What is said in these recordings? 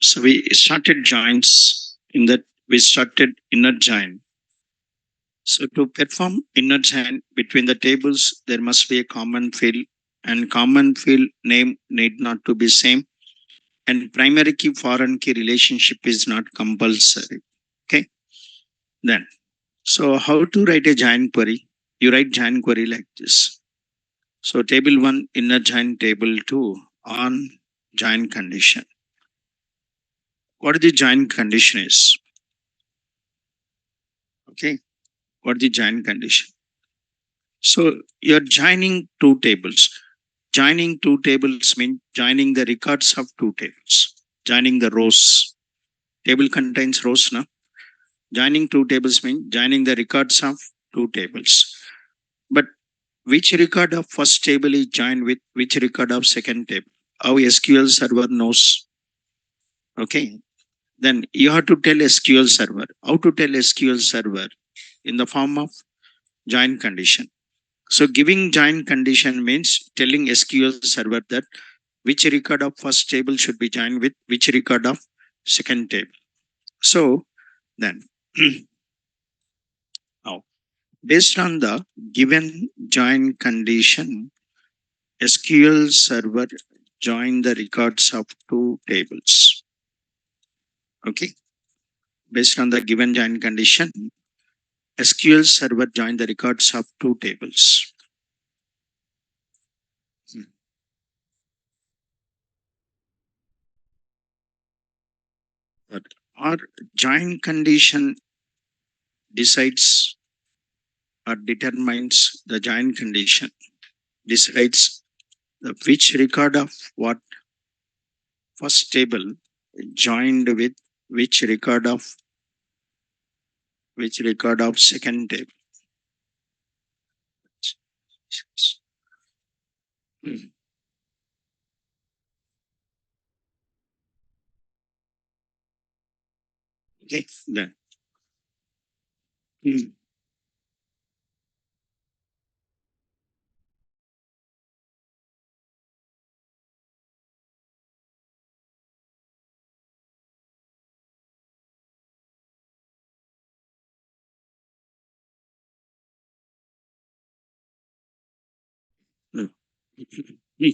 So we started joins in that we started inner join. So to perform inner join between the tables, there must be a common field, and common field name need not to be same, and primary key foreign key relationship is not compulsory. Okay. Then, so how to write a join query? You write join query like this. So table one inner join, table two on join condition. What the join condition is? Okay. What the join condition? So you're joining two tables. Joining two tables means joining the records of two tables. Joining the rows. Table contains rows, no? Joining two tables means joining the records of two tables. But which record of first table is joined with which record of second table? How SQL server knows? Okay. Then you have to tell SQL server. How to tell SQL server? In the form of join condition. So giving join condition means telling SQL server that which record of first table should be joined with which record of second table. So then now based on the given join condition, SQL server join the records of two tables. Okay. Based on the given join condition, SQL server join the records of two tables. But our join condition decides or determines the join condition, decides the which record of what first table joined with which record of second table. Hmm. Okay, then. Hmm. Hmm. Hmm.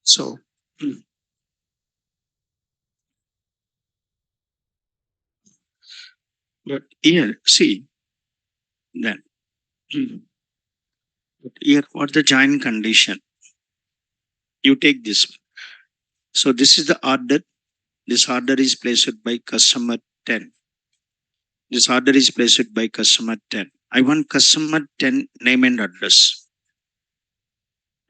So, but here, see, then, but here, what the join condition? You take this. So, this is the order. This order is placed by customer 10. This order is placed by customer 10. I want customer 10 name and address.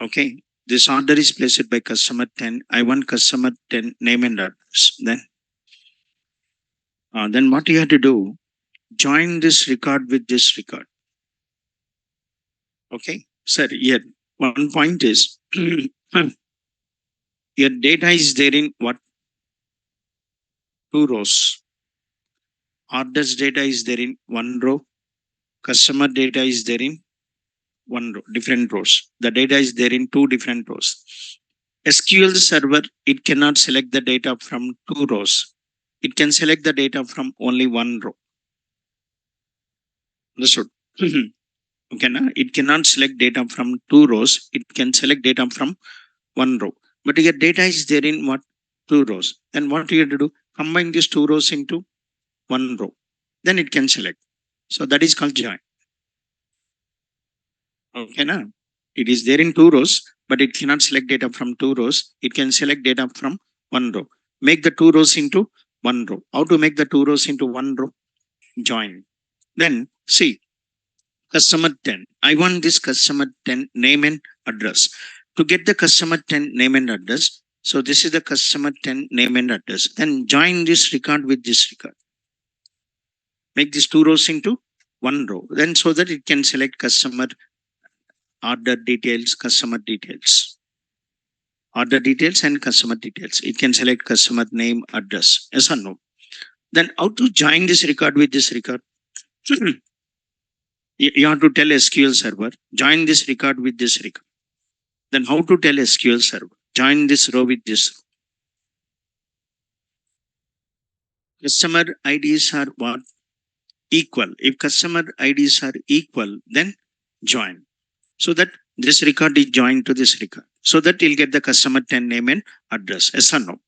Okay. This order is placed by customer 10. I want customer 10 name and address. Then what you have to do? Join this record with this record. Okay. Sir, here, one point is your data is there in what? Two rows. Orders data is there in one row. Customer data is there in one row, different rows. The data is there in two different rows. SQL server, it cannot select the data from two rows. It can select the data from only one row. Understood? Okay, na? It cannot select data from two rows. It can select data from one row. But your data is there in what? Two rows. Then what you have to do? Combine these two rows into one row. Then it can select. So that is called join. Okay, na? It is there in two rows, but it cannot select data from two rows. It can select data from one row. Make the two rows into one row. How to make the two rows into one row? Join. Then see, customer 10. I want this customer 10 name and address. To get the customer 10 name and address, so this is the customer 10 name and address. Then join this record with this record. Make these two rows into one row. Then so that it can select customer order details, customer details, order details and customer details. It can select customer name, address. Yes or no? Then how to join this record with this record? You have to tell SQL server, join this record with this record. Then how to tell SQL server, join this row with this row. Customer IDs are what? Equal. If customer IDs are equal, then join. So that this record is joined to this record. So that you'll get the customer 10 name and address. Yes or no?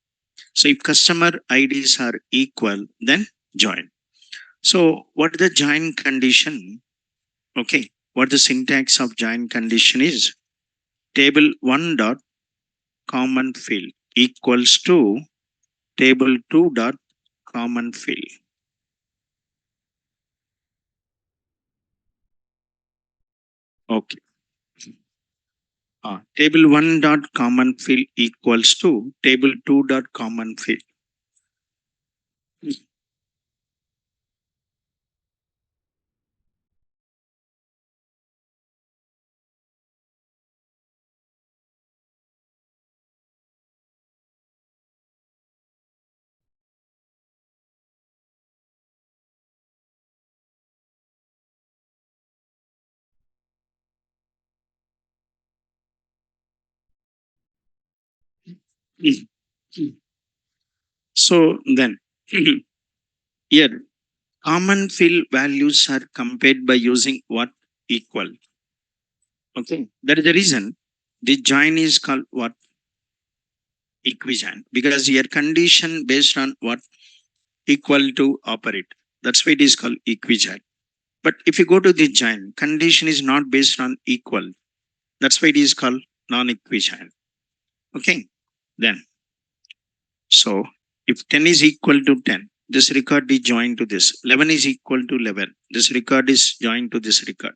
So if customer IDs are equal, then join. So what the join condition? Okay. What the syntax of join condition is? Table 1 dot common field equals to table 2 dot common field. Okay. Table 1 dot common field equals to table 2 dot common field. So then here common field values are compared by using what? Equal. Okay. That is the reason the join is called what? Equijoin. Because your condition based on what? Equal to operate. That's why it is called equijoin. But if you go to the join, condition is not based on equal. That's why it is called non-equijoin. Okay. Then, so if 10 is equal to 10, this record is joined to this. 11 is equal to 11. This record is joined to this record.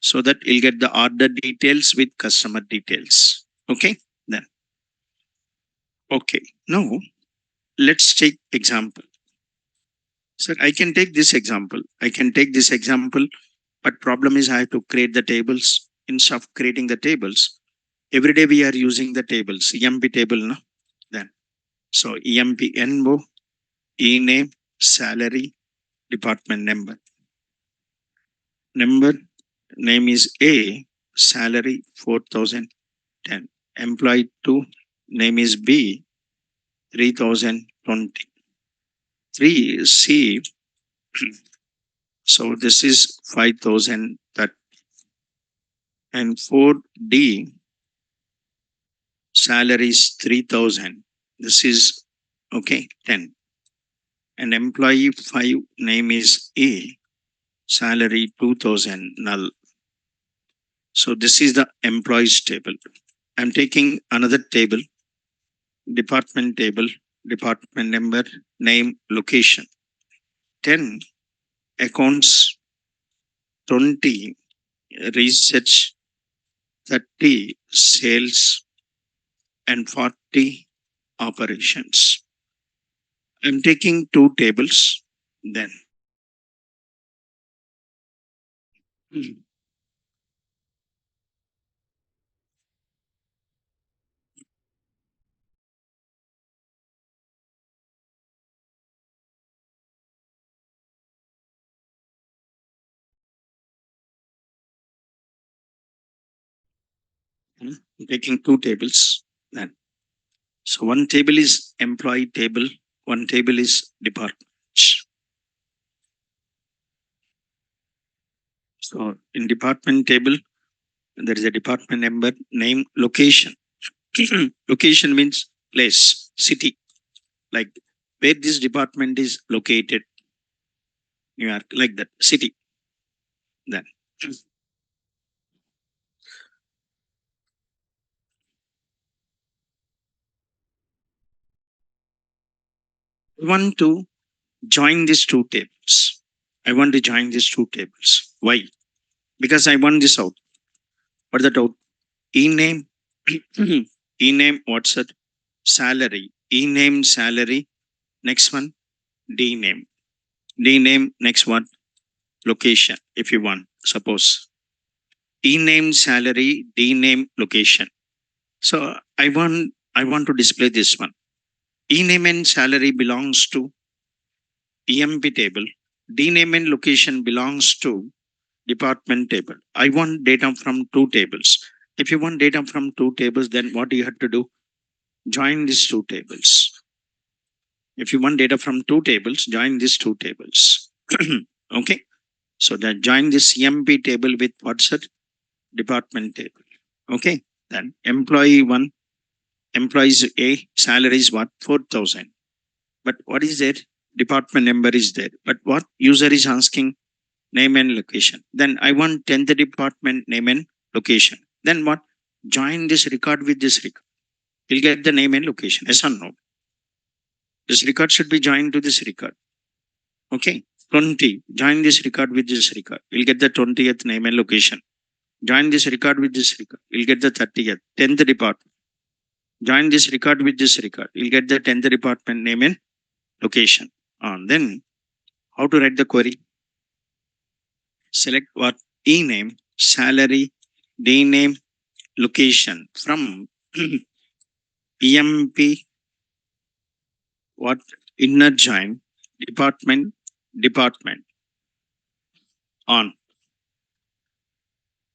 So that you'll get the order details with customer details. Okay. Then, okay. Now, let's take example. Sir, I can take this example. I can take this example, but problem is I have to create the tables. Instead of creating the tables, every day we are using the tables. EMP table, no? Then, so EMP NO, E name, salary, department number. Number, name is A, salary 4010. Employee 2, name is B, 3020. 3C, so this is 5000. And 4D, salary is 3000. This is okay, 10. And employee 5, name is A, salary 2000 null. So this is the employees table. I'm taking another table, department table, department number, name, location. 10 accounts, 20 research, 30 sales, and 40 operations. I'm taking two tables, then I'm taking two tables. Then so one table is employee table, one table is department. So in department table, there is a department number, name, location. Location means place, city, like where this department is located. You are like that, city. Then I want to join these two tables. I want to join these two tables. Why? Because I want this out. What that out? E name, E name, what's it? Salary. E name, salary. Next one, D name. D name, next one, location if you want. Suppose E name, salary, D name, location. So I want to display this one. E name and salary belongs to EMP table. D name and location belongs to department table. I want data from two tables. If you want data from two tables, then what you have to do? Join these two tables. If you want data from two tables, join these two tables. Okay. So that join this EMP table with what's it? Department table. Okay. Then employee one, employees A, salary is what? 4,000. But what is there? Department number is there. But what user is asking? Name and location. Then I want 10th department name and location. Then what? Join this record with this record. You'll get the name and location. Yes or no? This record should be joined to this record. Okay. 20. Join this record with this record. You'll get the 20th name and location. Join this record with this record. You'll get the 30th. 10th department. Join this record with this record. You'll get the 10th department name and location. Then how to write the query? Select what? E name, salary, D name, location from EMP, what? Inner join, department on.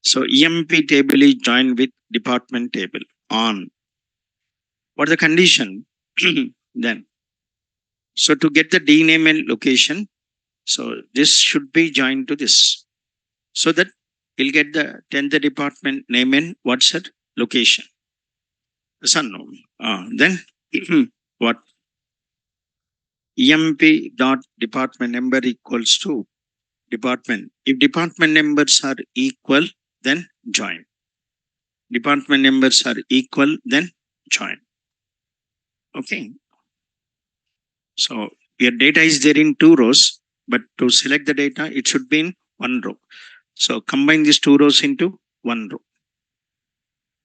So EMP table is joined with department table on. What the condition? Then, so to get the D name and location, so this should be joined to this, so that you'll get the 10th department name and what's it? Location. Yes or no? Then what? EMP dot department number equals to department. If department numbers are equal, then join. Department numbers are equal, then join. Okay. So your data is there in two rows, but to select the data, it should be in one row. So combine these two rows into one row.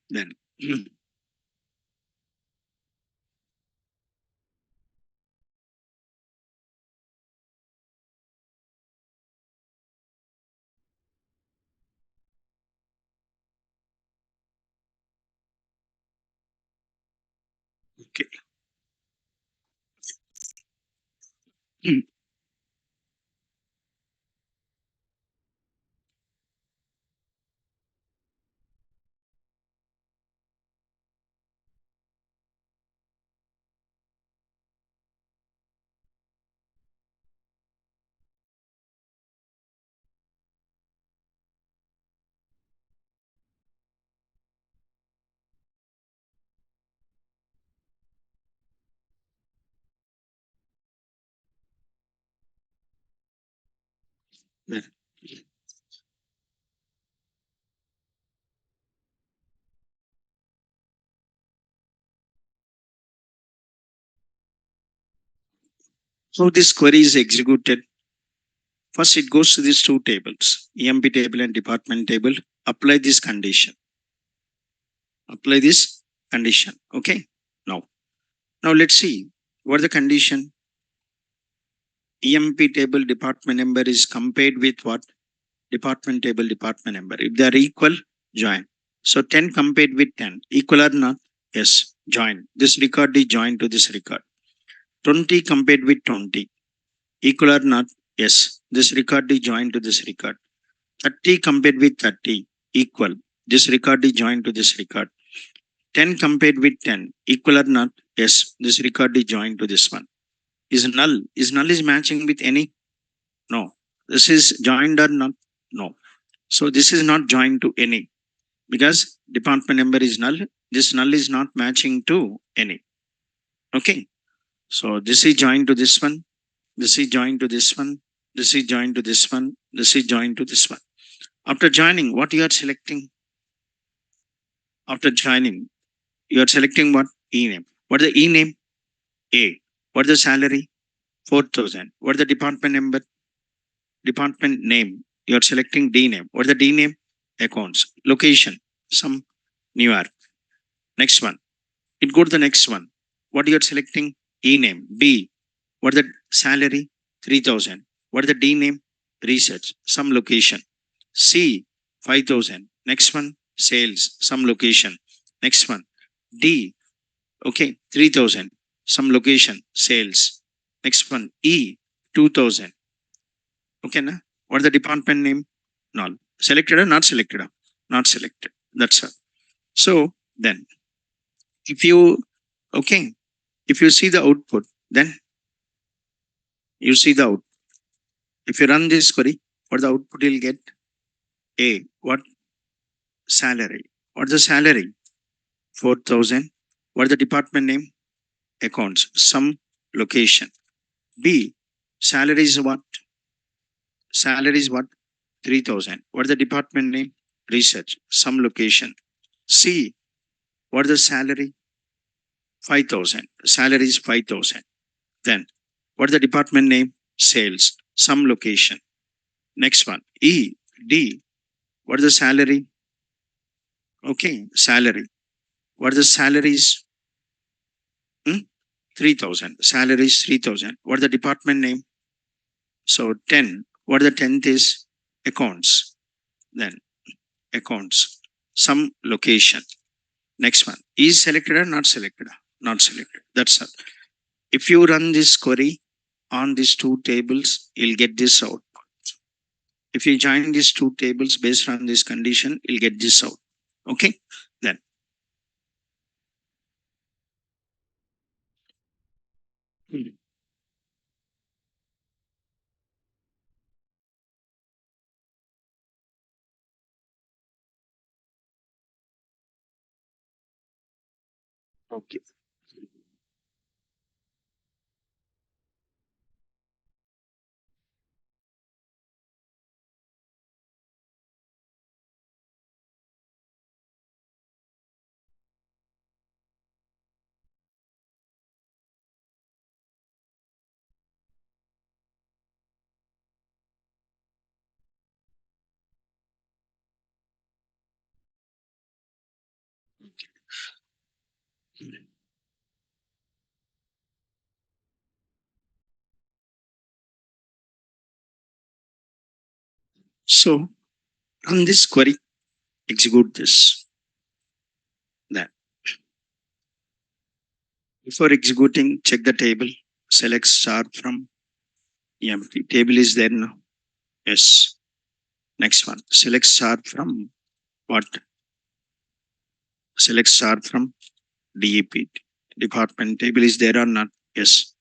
Then okay. Then, so this query is executed. First, it goes to these two tables, EMP table and department table. Apply this condition. Apply this condition. Okay. Now let's see what the condition. EMP table department number is compared with what? Department table department number. If they are equal, join. So 10 compared with 10. Equal or not? Yes. Join. This record is joined to this record. 20 compared with 20. Equal or not? Yes. This record is joined to this record. 30 compared with 30. Equal. This record is joined to this record. 10 compared with 10. Equal or not? Yes. This record is joined to this one. Is null? Is null is matching with any? No. This is joined or not? No. So this is not joined to any, because department number is null. This null is not matching to any. Okay. So this is joined to this one. This is joined to this one. This is joined to this one. This is joined to this one. After joining, what you are selecting? After joining, you are selecting what? E name. What is the E name? A. What is the salary? 4,000. What is the department number? Department name. You are selecting D name. What is the D name? Accounts. Location. Some New York. Next one. It go to the next one. What you are selecting? E name. B. What is the salary? 3,000. What is the D name? research, some location. C, 5,000. Next one, sales, some location. Next one, D, okay, 3,000, some location, sales. Next one, E, 2,000. Okay, na? What the department name? Null. Selected or not selected? Not selected. That's all. So then, if you, okay, if you see the output, then you see the out. If you run this query, what the output you'll get? A, what? Salary. What's the salary? 4,000. What the department name? Accounts. Some location. B, salary is what? Salary is what? 3,000. What the department name? Research. Some location. C, what the salary? 5,000. Salary is 5,000. Then, what the department name? Sales. Some location. Next one. E, D, what is the salary? Okay, salary. What is the salaries? 3,000. Salary is 3,000. What is the department name? So 10. What the 10th is? Accounts. Then accounts. Some location. Next one. Is selected or not selected? Not selected. That's all. If you run this query on these two tables, you'll get this out. If you join these two tables based on this condition, you'll get this out. Okay? Then. Okay. So run this query, execute this. Then before executing, check the table, select star from empty. Table is there now. Yes. Next one. Select star from what? Select star from DEP. Department table is there or not? Yes.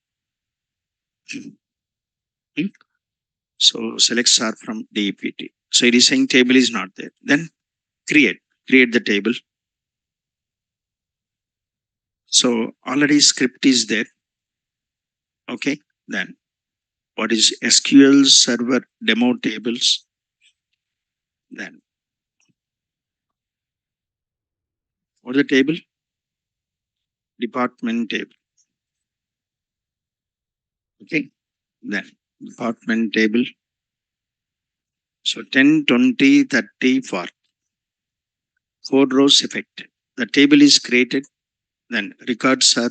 Hmm? So select star from DEPT. So it is saying table is not there. Then create. Create the table. So already script is there. Okay. Then what is SQL Server demo tables? Then what is the table? Department table. Okay. Then department table. So 10, 20, 30 for 4 rows effect. The table is created. Then records are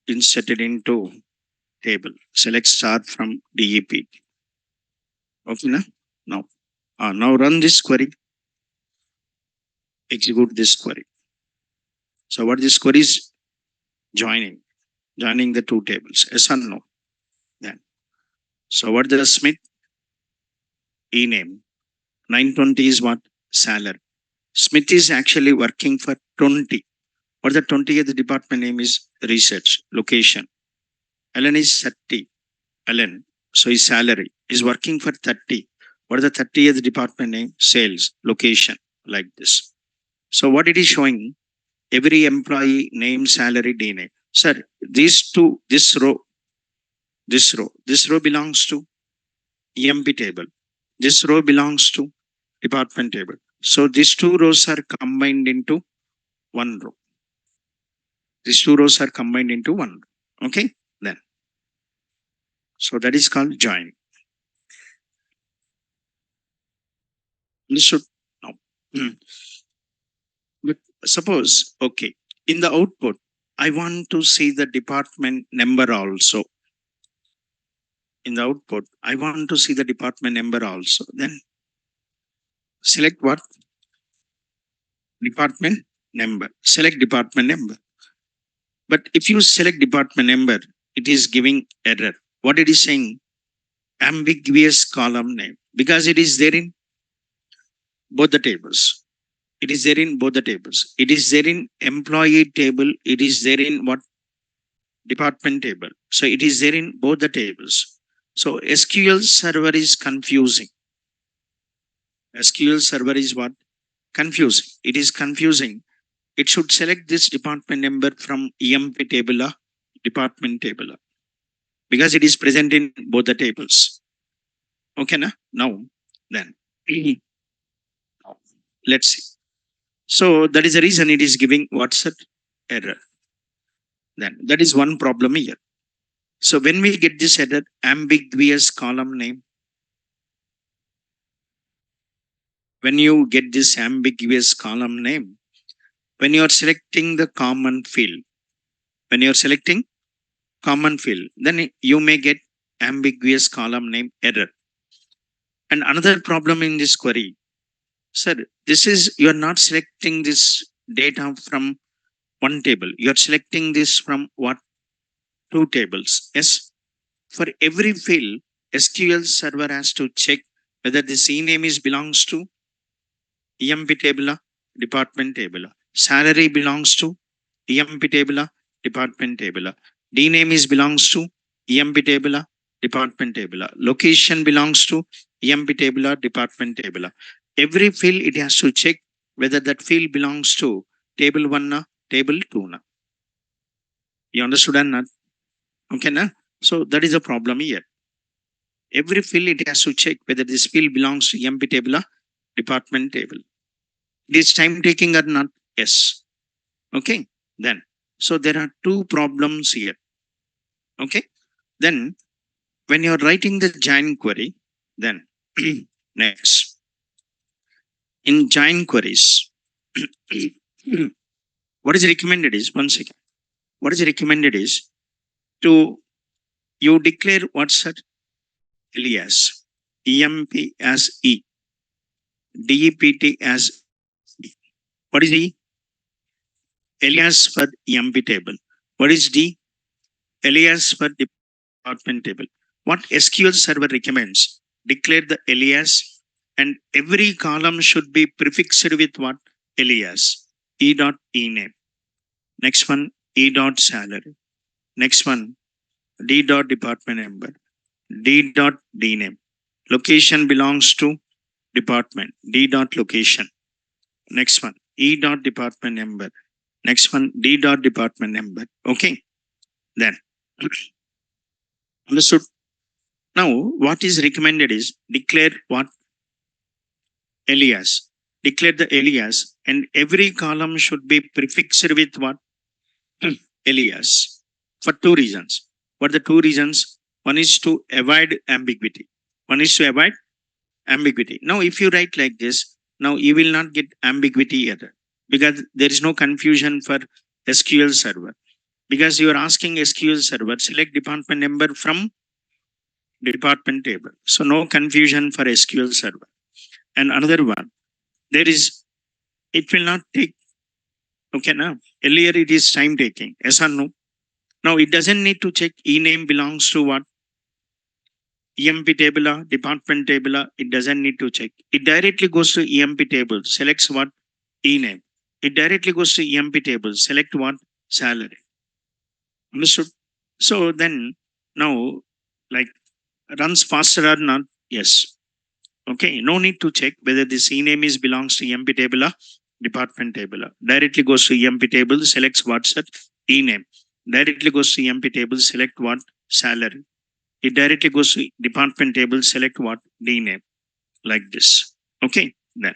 inserted into table. Select star from DEP. Okay, na? Now run this query. Execute this query. So what this query is joining the two tables. Yes or no? Then so what the Smith e name 920 is what? Salary. Smith is actually working for 20. What the 20th department name is? Research. Location. Ellen is 30. Ellen. So his salary is working for 30. What is the 30th department name? Sales. Location. Like this. So what it is showing? Every employee name, salary, D name. Sir, these two, this row belongs to EMP table. This row belongs to department table. So these two rows are combined into one row. These two rows are combined into one row. Okay, then. So that is called join. Understood? No. But suppose, okay, in the output, I want to see the department number also. in the output, I want to see the department number also. Then select what? Department number. Select department number. But if you select department number, it is giving error. What it is saying? Ambiguous column name. Because it is there in both the tables. It is there in both the tables. It is there in employee table. It is there in what? Department table. So it is there in both the tables. So SQL server is confusing. SQL server is what? Confusing. It is confusing. It should select this department number from EMP table, department table, because it is present in both the tables. Okay, na? Now, then, let's see. So that is the reason it is giving what's that error. Then that is one problem here. So when we get this error, ambiguous column name, when you get this ambiguous column name, when you are selecting the common field, when you are selecting common field, then you may get ambiguous column name error. And another problem in this query, sir, this is you are not selecting this data from one table. You are selecting this from what? Two tables. Yes. For every field, SQL server has to check whether the C name is belongs to EMP table, department table. Salary belongs to EMP table, department table. D name is belongs to EMP table, department table. Location belongs to EMP table, department table. Every field it has to check whether that field belongs to table 1, table 2. You understood or not? Okay, na? So that is a problem here. Every field it has to check whether this field belongs to EMP table, department table. It is time taking or not? Yes. Okay. Then, so there are two problems here. Okay. Then, when you are writing the join query, then next in join queries, what is recommended is one second. What is recommended is to you declare what's that alias, EMP as E, DEPT as E. What is E? Alias for EMP table. What is D? Alias for department table. What SQL server recommends? Declare the alias, and every column should be prefixed with what? Alias. E dot E name. Next one, E dot salary. Next one, D dot department number. D dot D name. Location belongs to department. D dot location. Next one, E dot department number. Next one, D dot department number. Okay. Then understood. Now, what is recommended is declare what? Alias. Declare the alias, and every column should be prefixed with what? Alias. For two reasons. What are the two reasons? One is to avoid ambiguity. One is to avoid ambiguity. Now, if you write like this, now you will not get ambiguity either, because there is no confusion for SQL server. Because you are asking SQL server, select department number from department table. So no confusion for SQL server. And another one, there is, it will not take, okay, now earlier it is time taking, yes or no? Now it doesn't need to check E name belongs to what? EMP table, department table, it doesn't need to check. It directly goes to EMP table, selects what? E name. It directly goes to EMP table, select what? Salary. Understood? So then, now, like, runs faster or not? Yes. Okay, no need to check whether the C name is belongs to EMP table, department table. Directly goes to EMP table, selects what's that? E name. Directly goes to EMP table, select what? Salary. It directly goes to department table, select what? D name. Like this. Okay, then.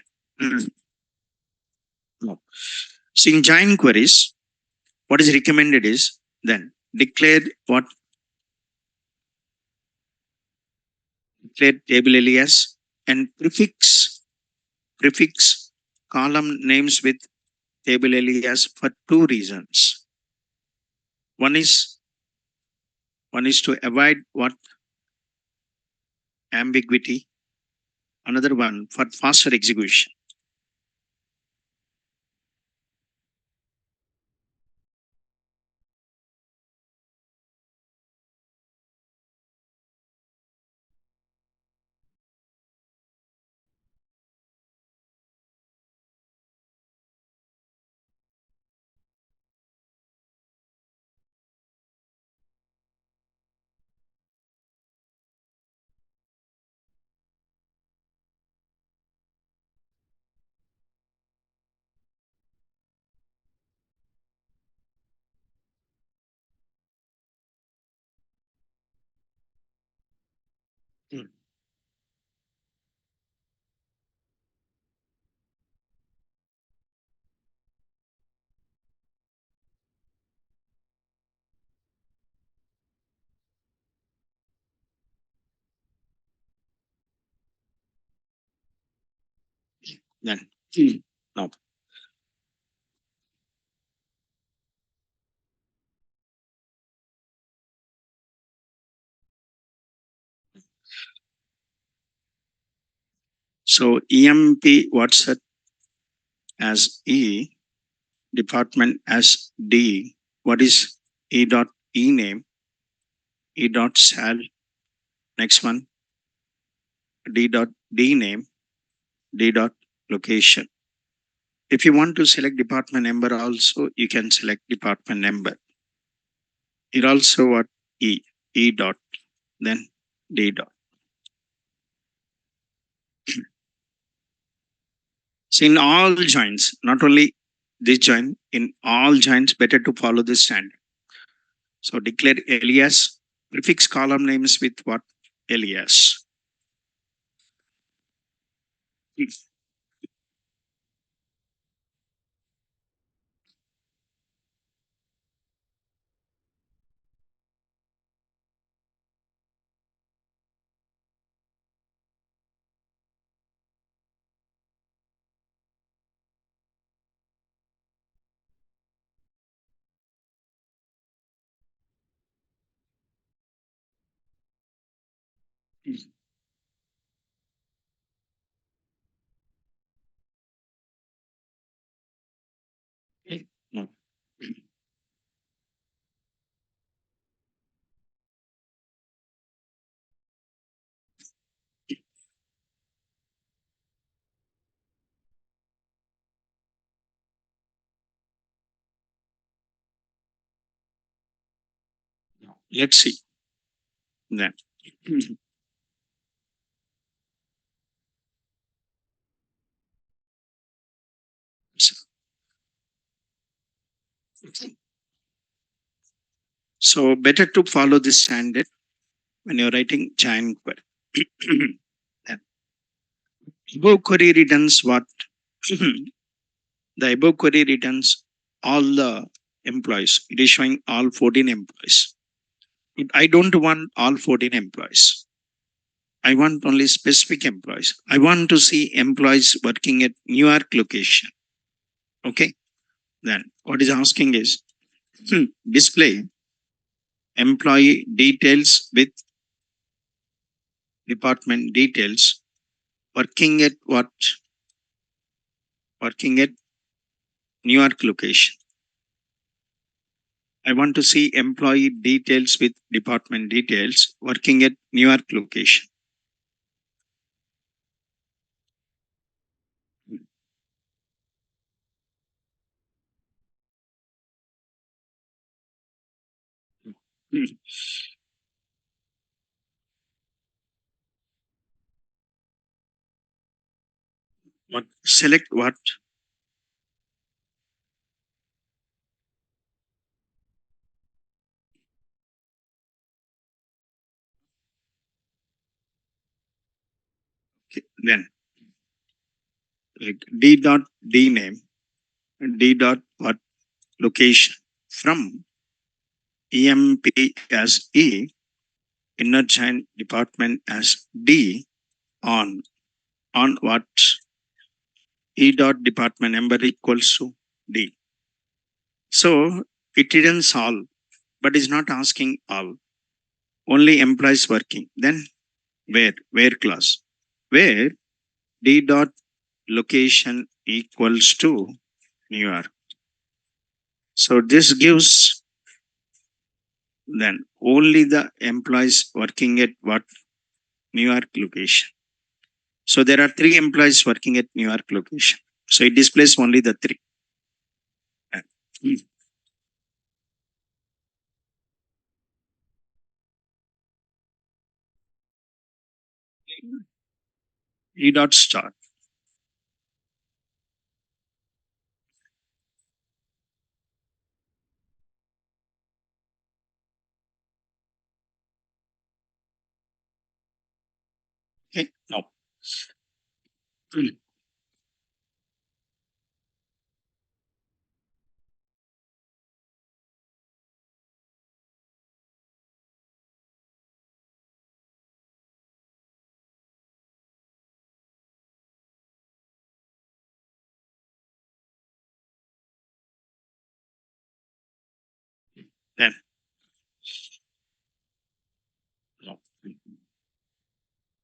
No. So in join queries, what is recommended is then declare what? Declare table alias and prefix column names with table alias for two reasons. One is to avoid what? ambiguity. Another one for faster execution. Mm. Then now, so EMP what's it as E, department as D. What is E dot E name? E dot sal. Next one, D dot D name, D dot location. If you want to select department number also, you can select department number. It also what E, E dot, then D dot. So in all joints, not only this joint, in all joints, better to follow this standard. So declare alias, prefix column names with what? Alias. No. Let's see then. So better to follow this standard when you're writing giant query. Then above query returns what? The above query returns all the employees. It is showing all 14 employees. I don't want all 14 employees. I want only specific employees. I want to see employees working at Newark location. Okay. Then what is asking is display employee details with department details working at what? Working at Newark location. I want to see employee details with department details working at Newark location. Hmm. What select what? Okay. Then like D dot D name, D dot what location from EMP as E, inner chain department as D on what? E dot department number equals to D. So it returns all, but is not asking all. Only employees working. Then where class, where d dot location equals to New York. So this gives then only the employees working at what New York location. So there are three employees working at New York location. So it displays only the three. E dot star. Okay. Now, then no.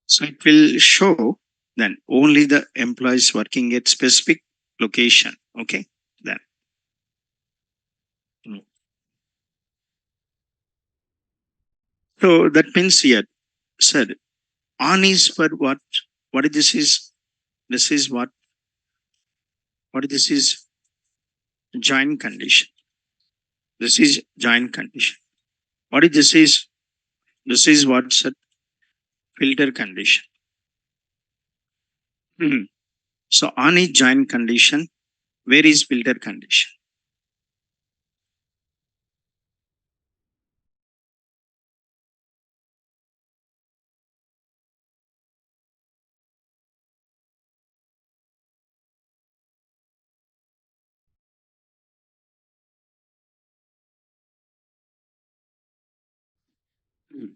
So it will show then only the employees working at specific location. Okay. Then no. So that means here said on is for what? What is this is? This is what? What is this is joint condition. This is joint condition. What is this is? This is what's a filter condition. Hmm. So on is joint condition. Where is filter condition? Hmm.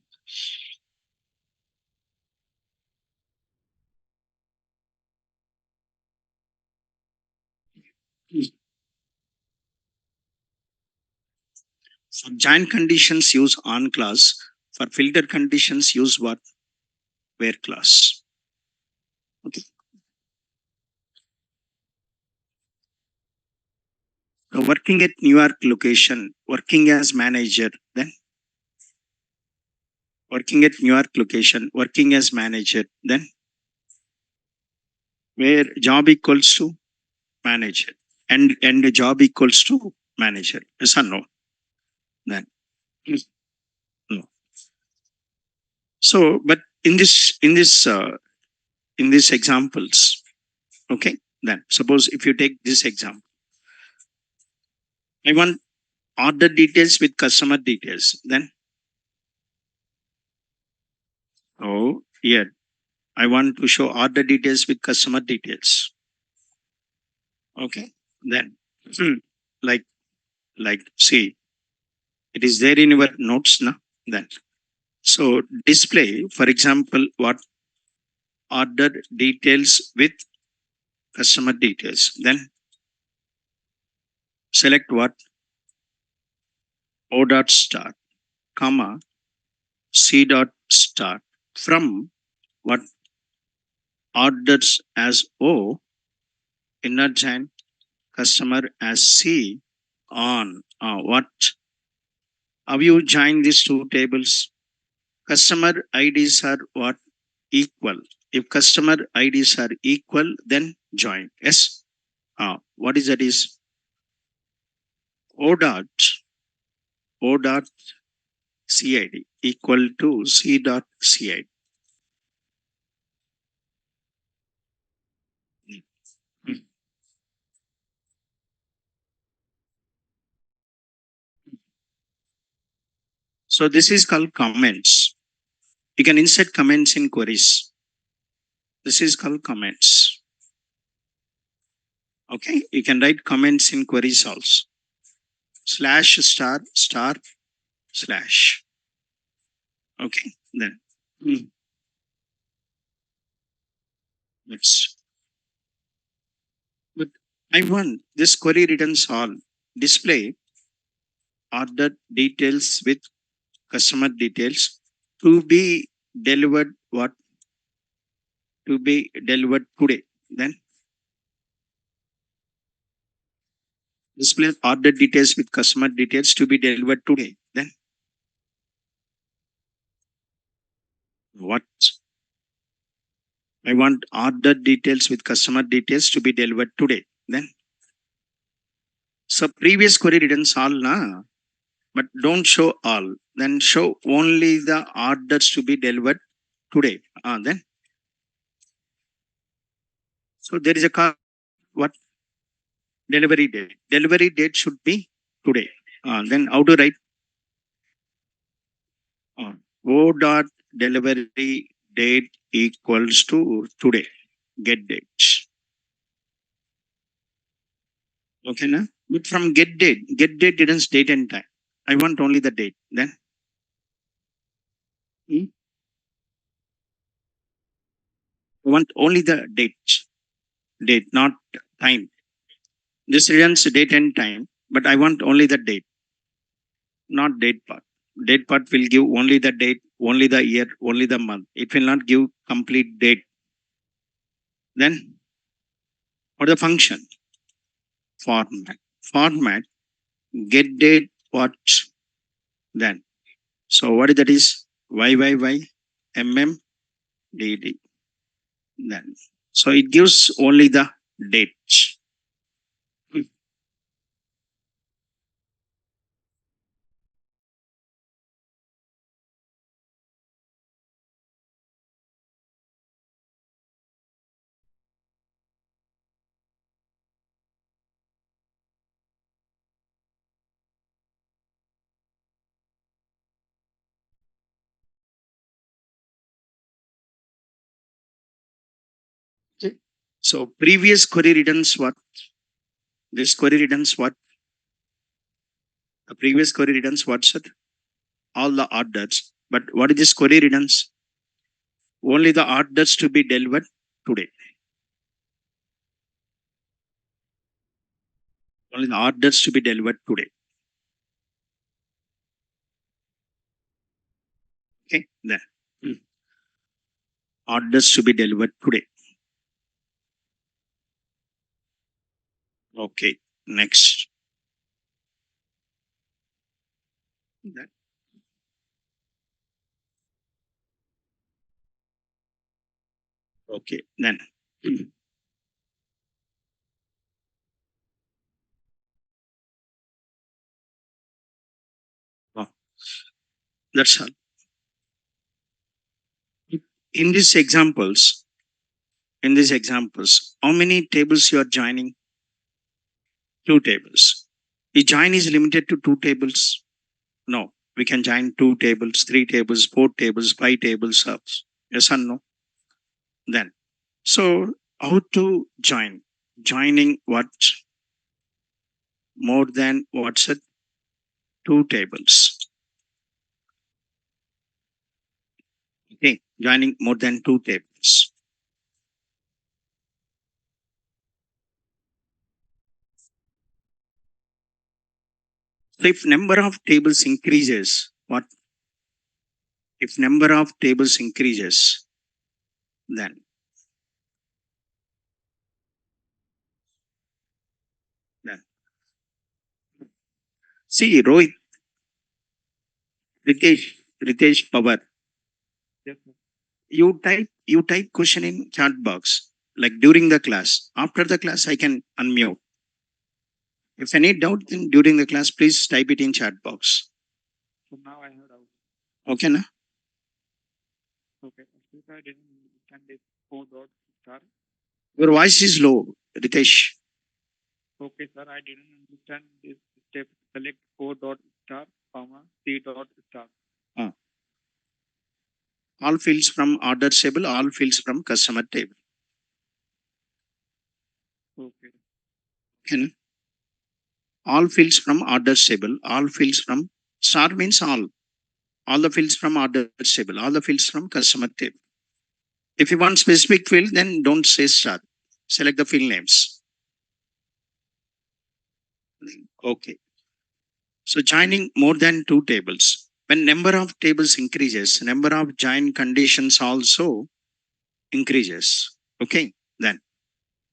For joint conditions use on class. For filter conditions use what? Where class. Okay. So working at New York location, working as manager, then working at New York location, working as manager, then where job equals to manager and the job equals to manager. Yes or no? Then yes, no. So, but in these examples, okay. Then suppose if you take this example, I want order details with customer details. Then oh yeah, I want to show order details with customer details. Okay. Then hmm, like see, it is there in your notes now. Then so display, for example, what order details with customer details. Then select what O dot start, comma C dot start from what orders as O, inner join customer as C on what have you joined these two tables? Customer IDs are what? Equal. If customer IDs are equal, then join. Yes. What is that is O dot O dot CID equal to C dot CID. So this is called comments. You can insert comments in queries. This is called comments. Okay. You can write comments in queries also. Slash star star slash. Okay. Then let's. But I want this query returns all. Display order details with customer details to be delivered what to be delivered today. Then display order details with customer details to be delivered today. Then what? I want order details with customer details to be delivered today. Then so previous query returns all na, but don't show all. Then show only the orders to be delivered today. Then so there is a what delivery date. Delivery date should be today. Then how to write O dot delivery date equals to today. Get dates. Okay, na? But from get date didn't date and time. I want only the date. Then I want only the date, not time. This returns date and time, but I want only the date, not date part. Date part will give only the date, only the year, only the month. It will not give complete date. Then what the function? Format. Format, get date, what then. So what is that is YYY MMDD. Then. So it gives only the dates. Okay. So previous query returns what? This query returns what? The previous query returns what's it? All the orders. But what is this query returns? Only the orders to be delivered today. Only the orders to be delivered today. Okay. Then. Orders to be delivered today. Okay. Next. Then. Okay. Then. Oh, that's all. In these examples, how many tables you are joining? Two tables. The join is limited to two tables. No, we can join two tables, three tables, four tables, five tables. Yes or no? Then, so how to join? Joining what? More than what's it? Two tables. Okay, joining more than two tables. So if number of tables increases, what? If number of tables increases, then then see Rohit, Ritesh Power. Yes, sir. You type question in chat box like during the class. After the class, I can unmute. If any doubt, then during the class, please type it in chat box. So now I have doubt. Okay, na? Okay. Since I didn't understand this 4 dot star. Your voice is low, Ritesh. Okay, sir. I didn't understand this step. Select 4 dot star, comma, 3 dot star. Ah. All fields from order table, all fields from customer table. Okay. Okay, na? All fields from order table, all fields from star means all the fields from order table, all the fields from customer table. If you want specific field, then don't say star. Select the field names. Okay. So joining more than two tables. When number of tables increases, number of join conditions also increases. Okay, then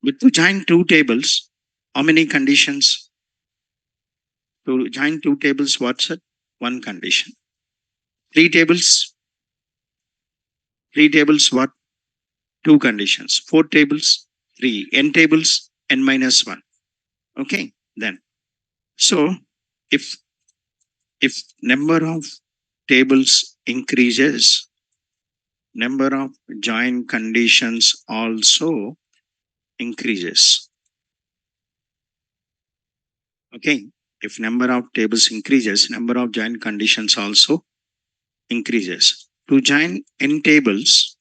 with to join two tables, how many conditions? To join two tables, what's it? One condition. Three tables, what? Two conditions. Four tables, three. N tables, n minus one. Okay, then. So if number of tables increases, number of join conditions also increases. Okay, if number of tables increases, number of join conditions also increases. To join n tables,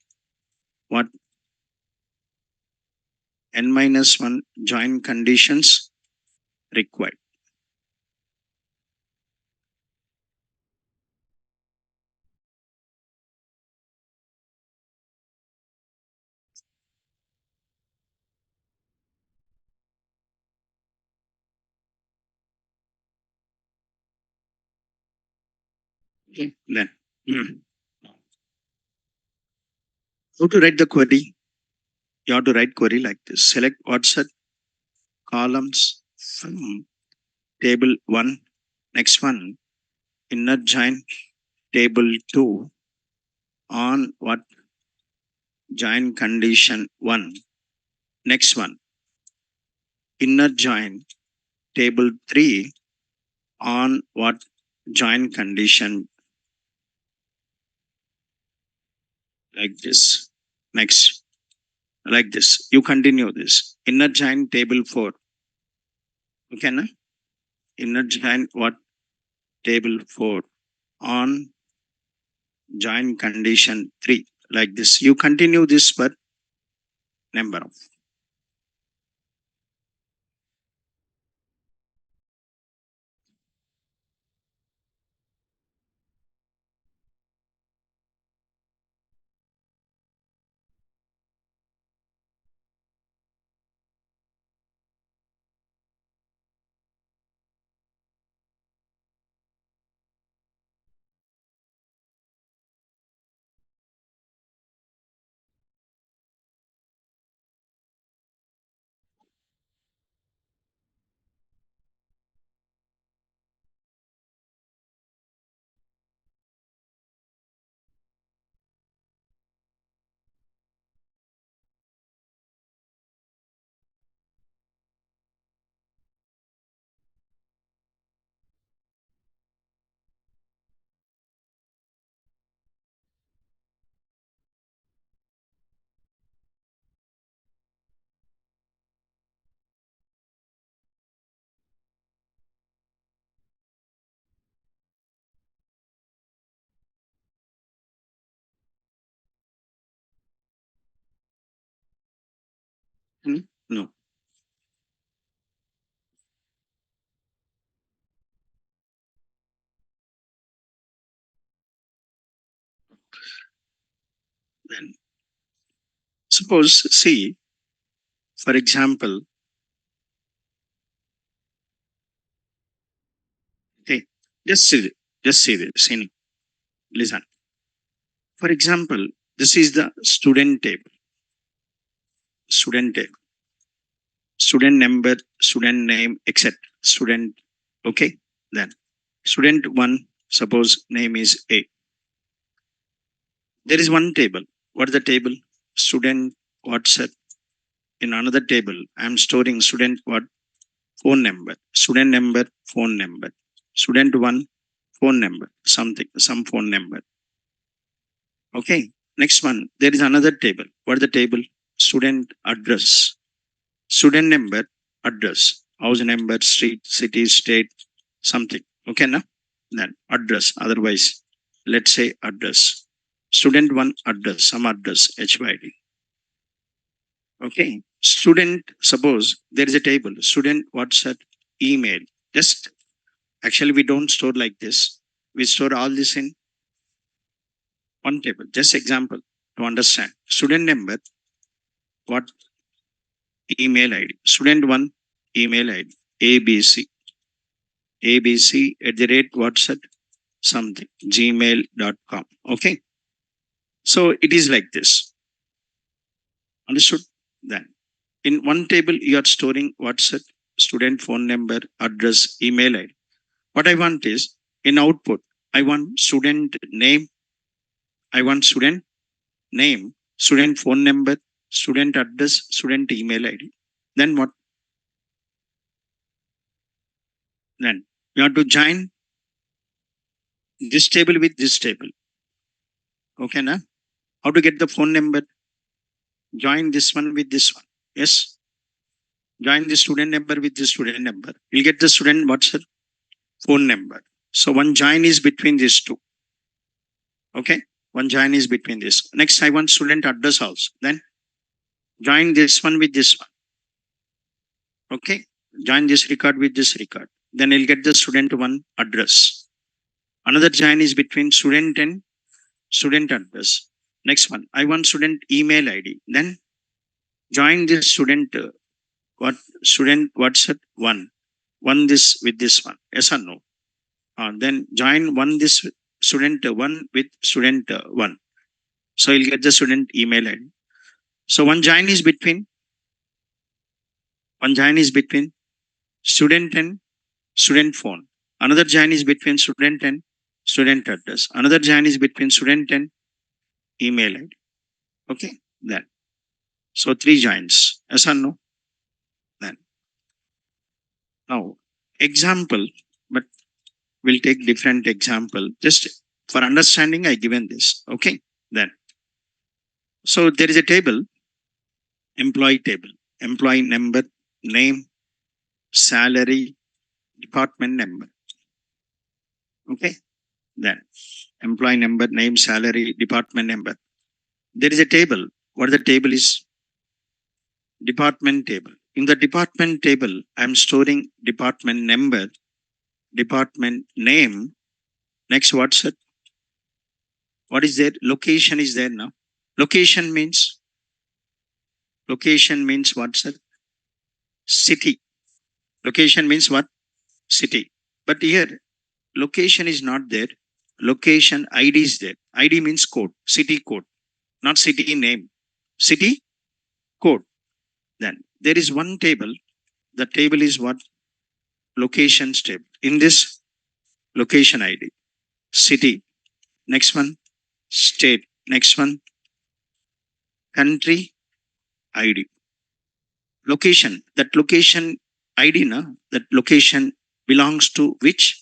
what? N minus 1 join conditions required. Okay, then. How to write the query? You have to write query like this. Select what's the columns from table 1. Next one, inner join table 2 on what? Join condition 1. Next one, inner join table 3 on what? Join condition, like this. Next, like this. You continue this. Inner join table 4. Okay, na? Inner join what? Table 4 on join condition 3. Like this. You continue this per number of. Hmm? No. Then suppose, see, for example, okay, just see, just see this. In, listen. For example, this is the student table. Student table. Student number, student name, etc. Student. Okay. Then student 1, suppose name is A. There is one table. What is the table? Student WhatsApp. In another table, I am storing student what? Phone number. Student number, phone number. Student 1, phone number. Something, some phone number. Okay. Next one, there is another table. What is the table? Student address. Student number, address. House number, street, city, state, something. Okay, now? Then address. Otherwise, let's say address. Student 1 address, some address, HYD. Okay. Student, suppose there is a table. Student WhatsApp, email. Just actually, we don't store like this. We store all this in one table. Just example to understand. Student number, what? Email ID. Student 1, email ID. ABC. ABC at the rate WhatsApp, something gmail.com. Okay, so it is like this. Understood? Then in one table you are storing what's it, student phone number, address, email id. What I want is, in output, I want student name, I want student name, student phone number, student address, student email id. Then what? Then you have to join this table with this table. Okay, na? How to get the phone number? Join this one with this one. Yes. Join the student number with the student number. You'll get the student what's it? Phone number. So one join is between these two. Okay. One join is between this. Next, I want student address also. Then join this one with this one. Okay. Join this record with this record. Then you'll get the student one address. Another join is between student and student address. Next one, I want student email ID. Then join this student what student WhatsApp one this with this one. Yes or no? Then join one this student one with student one. So you'll get the student email ID. So one join is between student and student phone. Another join is between student and student address. Another join is between student and email ID. Okay, then. So three joins. Yes or no? Then. Now, example, but we'll take different example. Just for understanding, I given this. Okay, then. So there is a table, employee table, employee number, name, salary, department number. Okay, then employee number, name, salary, department number. There is a table. What the table is? Department table. In the department table, I'm storing department number, department name. Next, what's it? What is there? Location is there now. Location means what's it? City. Location means what? City. But here, location is not there. Location ID is there. ID means code, city code, not city name. City code. Then there is one table. The table is what? Locations table. In this, location ID, city. Next one, state. Next one, country ID. Location. That location ID, na, that location belongs to which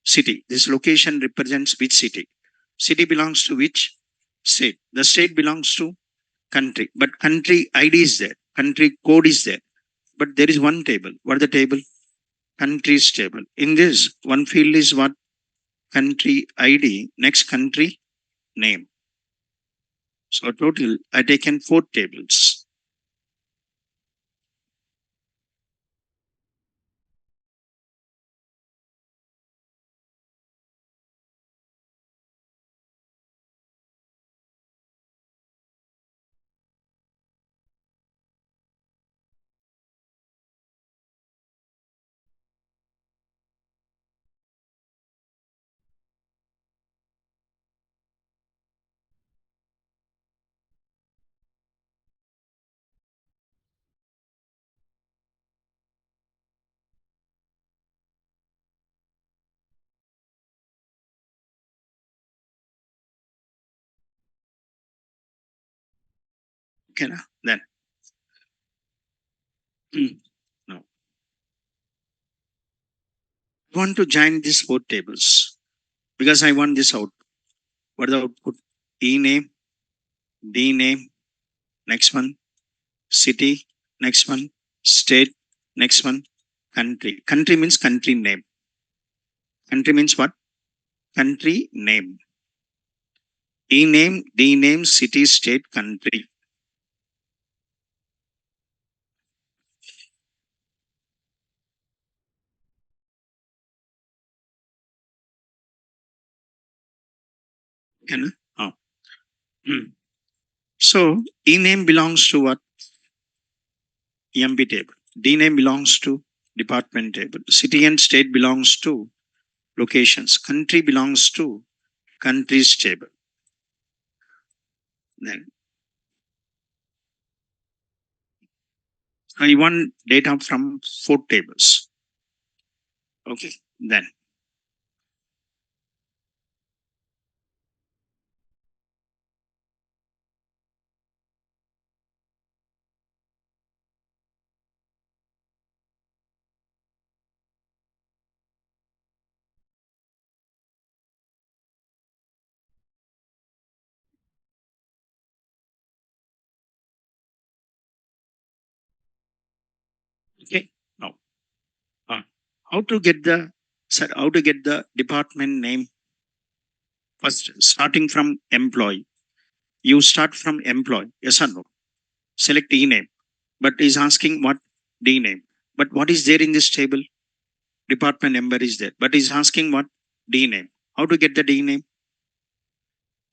city? This location represents which city? City belongs to which state? The state belongs to country. But country ID is there. Country code is there. But there is one table. What is the table? Countries table. In this, one field is what? Country ID. Next, country name. So total, I taken 4 tables. Okay, na? Then now I want to join these 4 tables because I want this out. What is the output? E name, D name, next one, city, next one, state, next one, country. Country means country name. Country means what? Country name. E name, D name, city, state, country. Okay, na? Oh. So E name belongs to what? EMP table. D name belongs to department table. City and state belongs to locations. Country belongs to countries table. Then you want data from four tables. Okay. Then okay. Now uh, how to get the sir, how to get the department name first, starting from employee. You start from employee, yes or no? Select E name, but is asking what D name. But what is there in this table? Department number is there, but is asking what D name. How to get the D name?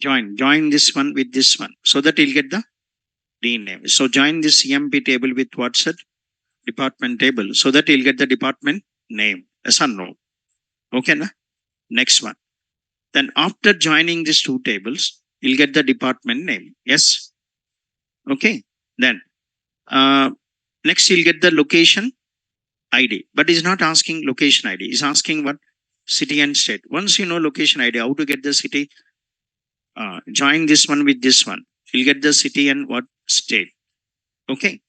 Join this one with this one, so that you'll get the D name. So join this EMP table with what's it? Department table, so that you'll get the department name. Yes or no? Okay, na? Next one. Then after joining these two tables, you'll get the department name. Yes. Okay. Then uh, next you'll get the location ID, but is not asking location ID. Is asking what? City and state. Once you know location ID, how to get the city? Join this one with this one. You'll get the city and what? State. Okay.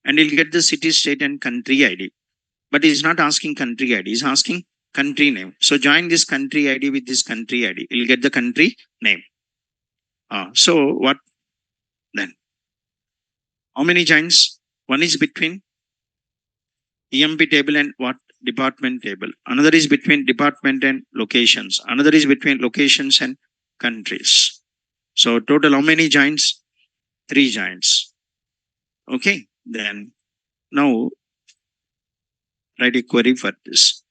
And you'll get the city, state, and country ID. But it's not asking country ID. It's asking country name. So join this country ID with this country ID. You'll get the country name. So what then? How many joins? One is between EMP table and what? Department table. Another is between department and locations. Another is between locations and countries. So total how many giants? Three giants. Okay. Then now write a query for this.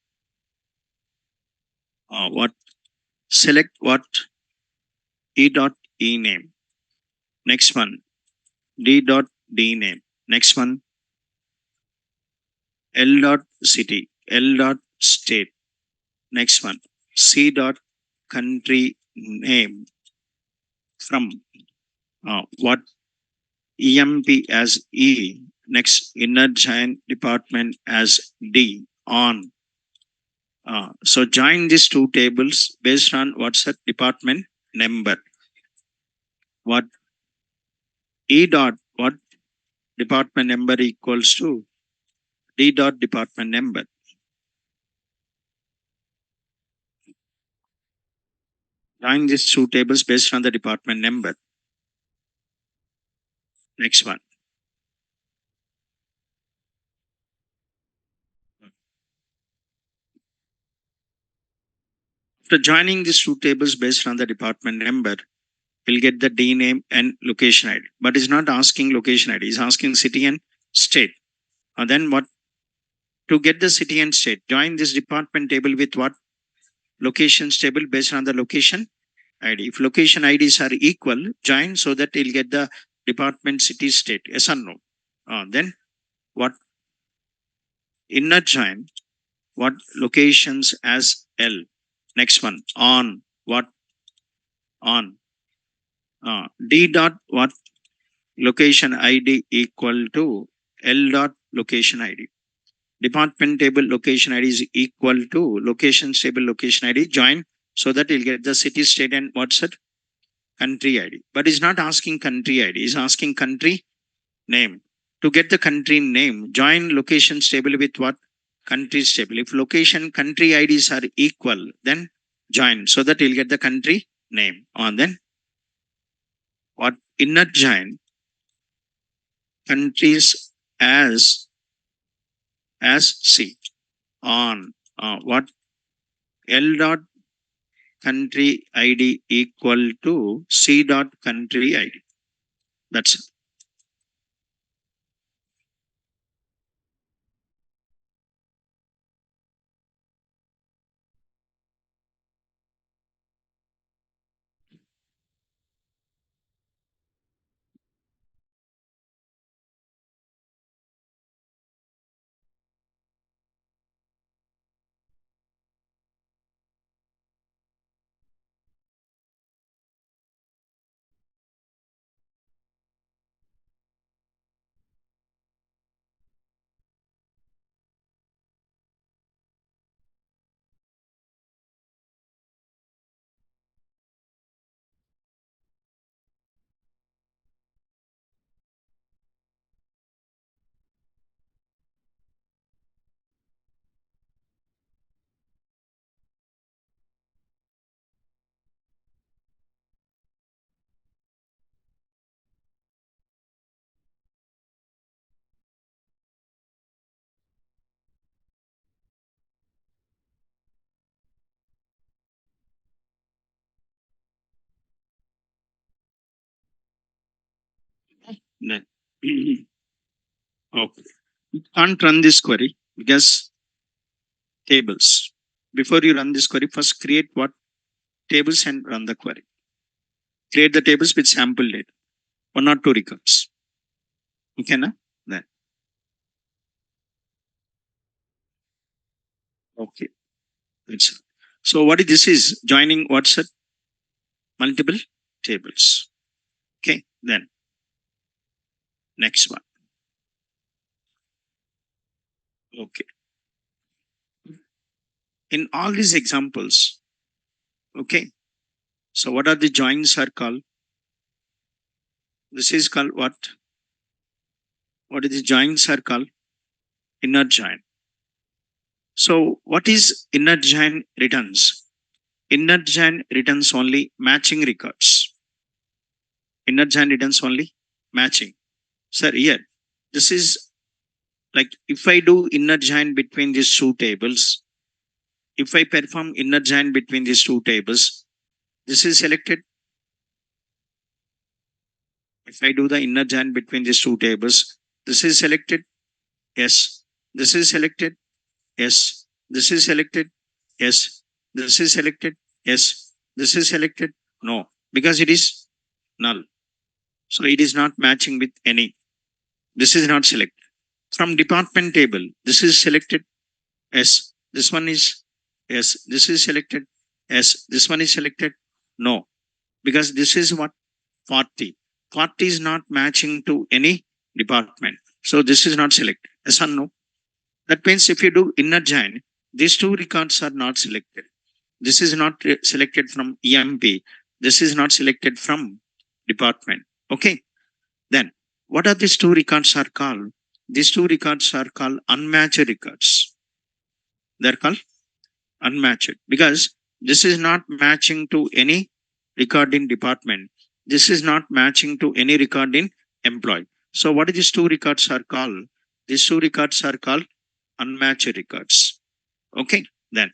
What? Select what? E dot E name. Next one. D dot D name. Next one. L dot city. L dot state. Next one. C dot country name from what? EMP as E. Next, inner giant department as D on. So join these two tables based on what's the department number. What? E dot what? Department number equals to D dot department number. Join these two tables based on the department number. Next one. After joining these two tables based on the department number, we'll get the D name and location ID. But it's not asking location ID, it's asking city and state. And then what? To get the city and state, join this department table with what? Locations table based on the location ID. If location IDs are equal, join so that you'll get the department, city, state. Yes or no? Then what? Inner join what? Locations as L. Next one. On what? On. D dot what? Location ID equal to L dot location ID. Department table location ID is equal to location table location ID. Join so that you'll get the city, state, and what's it? Country ID. But it's not asking country ID. It's asking country name. To get the country name, join location table with what? Country table. If location country IDs are equal, then join so that you'll get the country name. And then what? Inner join countries as C on what? L dot country ID equal to C dot country ID. That's it. Then, okay. You can't run this query because tables. Before you run this query, first create what tables and run the query. Create the tables with sample data, one or two records. Okay, na? Then, okay. That's it. So what is this is joining what's it? Multiple tables. Okay, then next one. Okay. In all these examples, okay. So what are the joins are called? This is called what? What is the joins are called? Inner join. So what is inner join returns? Inner join returns only matching records. Inner join returns only matching. Sir, here, this is like if I do inner join between these two tables, if I perform inner join between these two tables, this is selected. If I do the inner join between these two tables, this is selected. Yes. This is selected. Yes. This is selected. Yes. This is selected. Yes. This is selected. No, because it is null. So it is not matching with any. This is not selected. From department table, this is selected. Yes. This one is. Yes. This is selected. Yes. This one is selected. No, because this is what 40. 40 is not matching to any department. So this is not selected. Yes or no? That means if you do inner join, these two records are not selected. This is not selected from EMP. This is not selected from department. Okay. Then what are these two records are called? These two records are called unmatched records. They're called unmatched because this is not matching to any record in department. This is not matching to any record in employee. So what these two records are called? These two records are called unmatched records. Okay, then.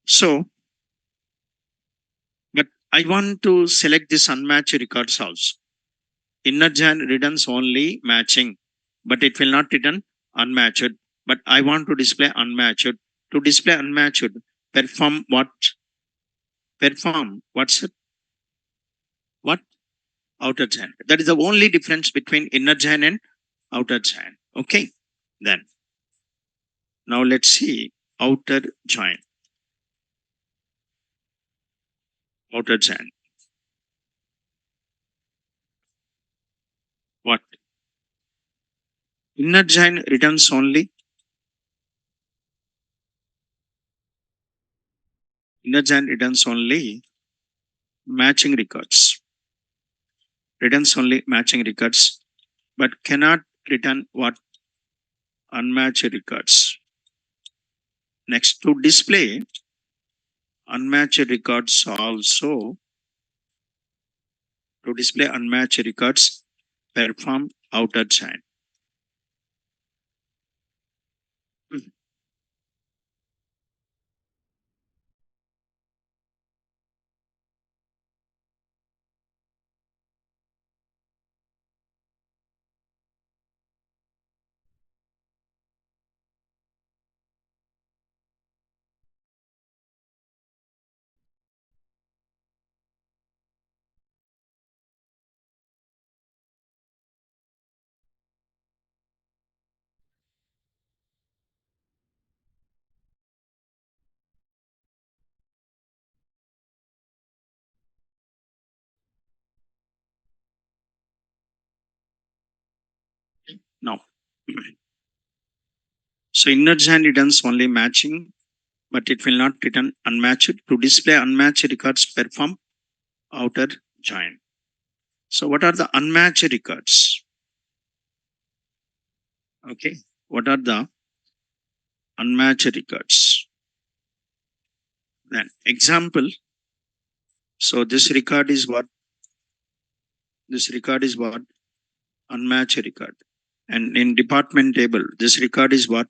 So, but I want to select this unmatched records also. Inner join returns only matching, but it will not return unmatched. But I want to display unmatched. To display unmatched, perform what? Perform what's it? What? Outer join. That is the only difference between inner join and outer join. Okay, then. Now let's see outer join. Outer join. What? Inner join returns only. Inner join returns only matching records. Returns only matching records, but cannot return what? Unmatched records. Next, to display unmatched records also, to display unmatched records, perform outer join. Now, so inner join returns only matching, but it will not return unmatched. To display unmatched records, perform outer join. So, what are the unmatched records? Okay, what are the unmatched records? Then, example. So, this record is what? This record is what? Unmatched record. And in department table, this record is what?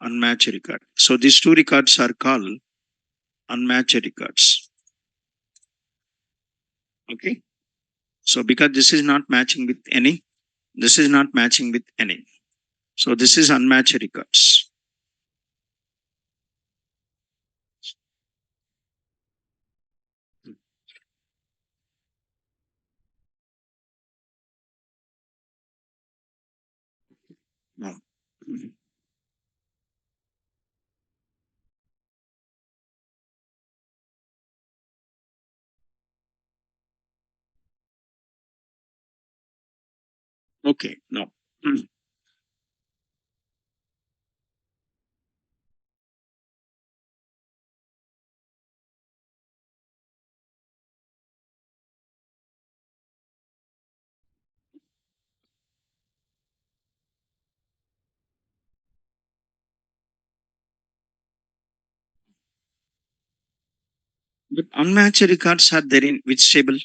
Unmatched record. So, these two records are called unmatched records. Okay, so because this is not matching with any, This is not matching with any. So this is unmatched records. No. Okay, no. But unmatched records are there in which table?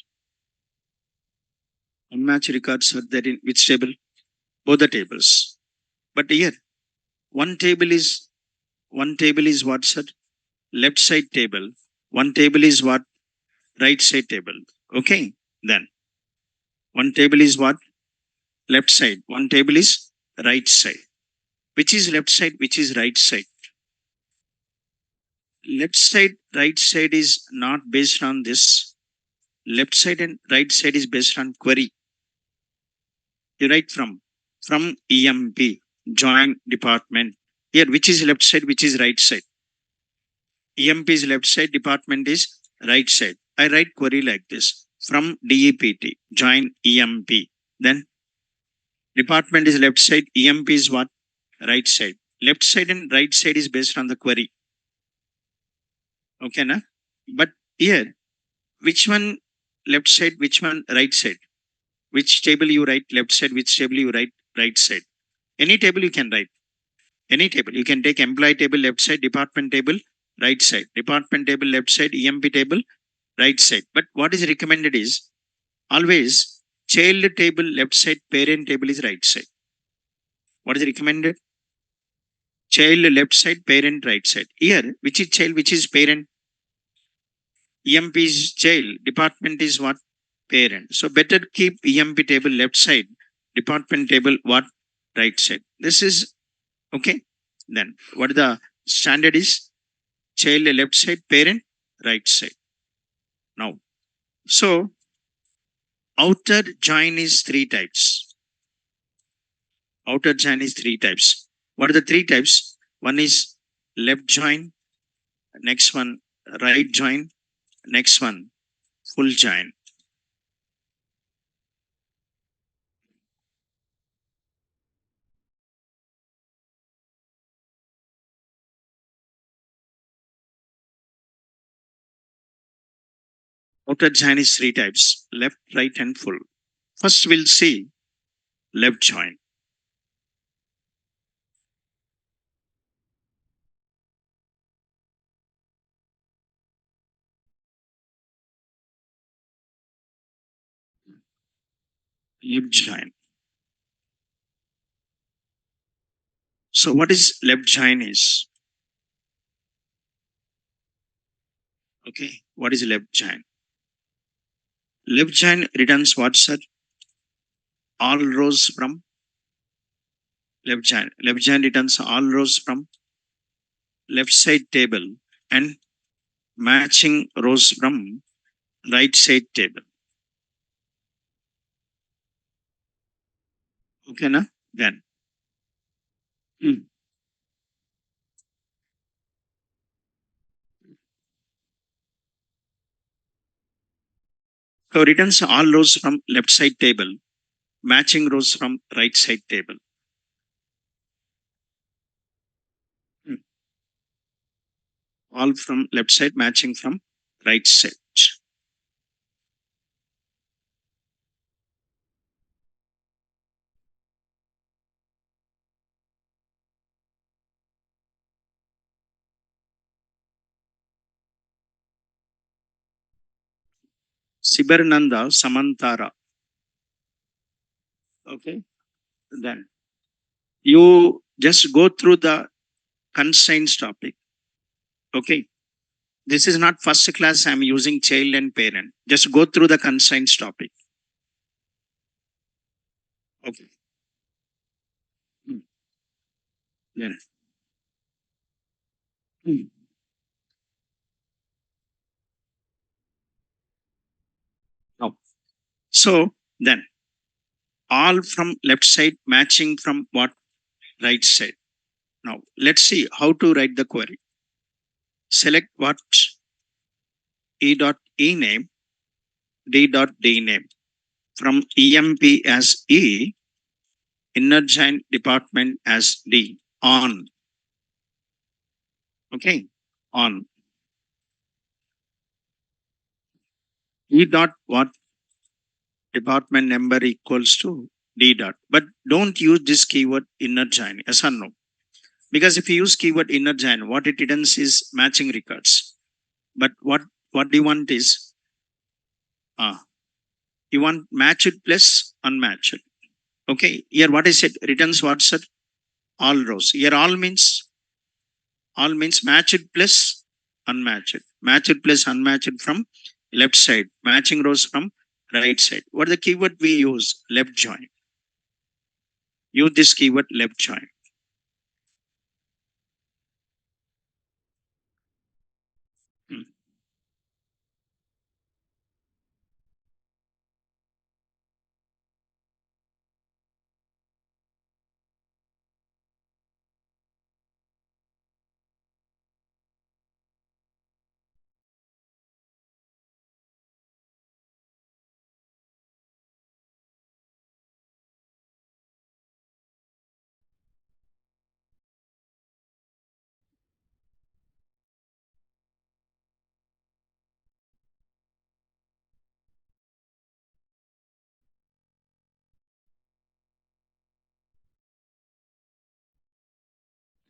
Unmatched records are there in which table? Both the tables. But here, one table is one table is what, sir? Left side table. One table is what? Right side table. Okay. Then one table is what? Left side. One table is right side. Which is left side? Which is right side? Left side, right side is not based on this. Left side and right side is based on query. You write from EMP, joint department. Here, which is left side, which is right side? EMP is left side, department is right side. I write query like this from DEPT, join EMP. Then department is left side, EMP is what? Right side. Left side and right side is based on the query. Okay, na? But here, which one left side, which one right side? Which table you write left side, which table you write right side? Any table you can write. Any table. You can take employee table left side, department table right side, department table left side, EMP table right side. But what is recommended is always child table left side, parent table is right side. What is recommended? Child left side, parent right side. Here, which is child, which is parent? EMP is child, department is what? Parent. So better keep EMP table left side, department table what? Right side. This is okay. Then what the standard is? Child left side, parent right side. Now, so outer join is three types. Outer join is three types. What are the three types? One is left join, next one right join, next one full join. Outer join is three types: left, right, and full. First, we'll see left join. Left join. So, what is left join is? Okay, what is left join? Left join returns what, sir? All rows from left join. Left join returns all rows from left side table and matching rows from right side table. Okay, na? Then. Hmm. So returns all rows from left side table, matching rows from right side table. Hmm. All from left side, matching from right side. Sibarnanda Samantara. Okay. Then you just go through the constraints topic. Okay. This is not first class. I'm using child and parent. Just go through the constraints topic. Okay. Then, hmm. Now, so then all from left side matching from what right side. Now let's see how to write the query. Select what e dot e name, d dot d name from EMP as E, inner join department as D on. Okay, on E dot what department number equals to D dot. But don't use this keyword inner join, yes or no? Because if you use keyword inner join, what it returns is matching records. But what do you want is you want matched plus unmatched. Okay, here what is it? Returns what, sir? All rows. Here all means matched plus unmatched. Matched plus unmatched from left side. Matching rows from right side. What the keyword we use? Left join. Use this keyword left join. Hmm.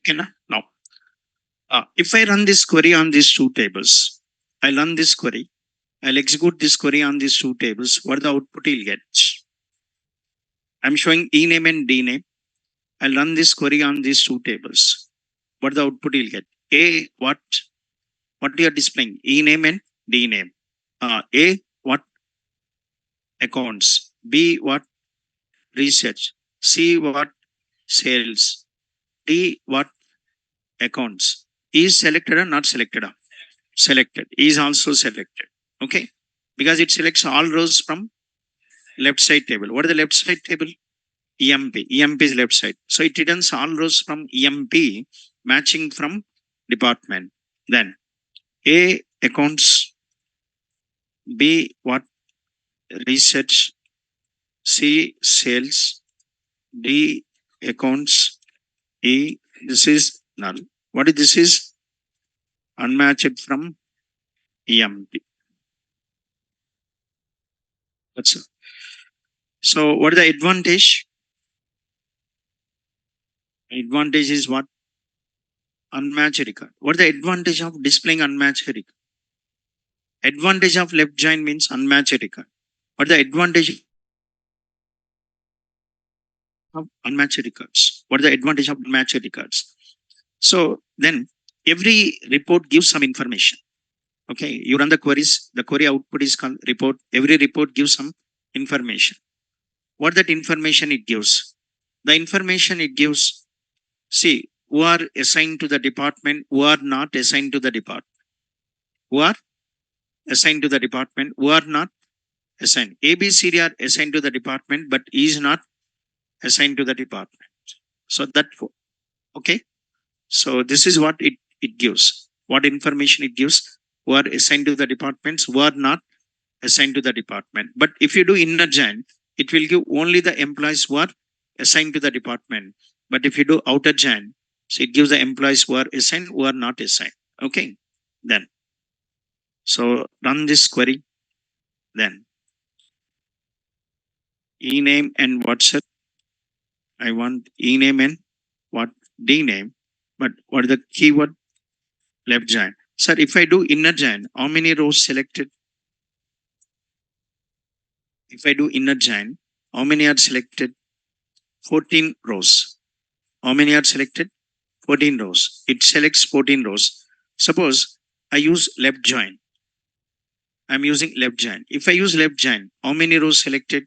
Okay, now if I run this query on these two tables, I run this query. I'll execute this query on these two tables. What the output you'll get? I'm showing e name and d name. I'll run this query on these two tables. What the output you'll get? A what you are displaying? E name and D name. A what accounts? B what research? C what sales? D what accounts? Is selected or not selected? Selected. Is also selected. Okay, because it selects all rows from left side table. What is the left side table? EMP. EMP is left side. So it returns all rows from EMP matching from department. Then A accounts, B what research, C sales, D accounts, E this is null. What is this is unmatched from EMP. That's it. So what is the advantage? Advantage is what? Unmatched record. What is the advantage of displaying unmatched record? Advantage of left join means unmatched record. What is the advantage of unmatched records? What is the advantage of unmatched records? So then every report gives some information. Okay, you run the queries, the query output is called report. Every report gives some information. What that information it gives? The information it gives, see, who are assigned to the department, who are not assigned to the department, who are assigned to the department, who are not assigned. A, B, C, D are assigned to the department, but E is not assigned to the department. So that, okay. So this is what it gives. What information it gives, who are assigned to the departments, who are not assigned to the department. But if you do inner join, it will give only the employees who are assigned to the department. But if you do outer join, so it gives the employees who are assigned, who are not assigned. Okay. Then, so run this query. Then e name and WhatsApp. I want e name and what d name. But what is the keyword? Left join. Sir, if I do inner join, how many rows selected? If I do inner join, how many are selected? 14 rows. How many are selected? 14 rows. It selects 14 rows. Suppose I use left join. I'm using left join. If I use left join, how many rows selected?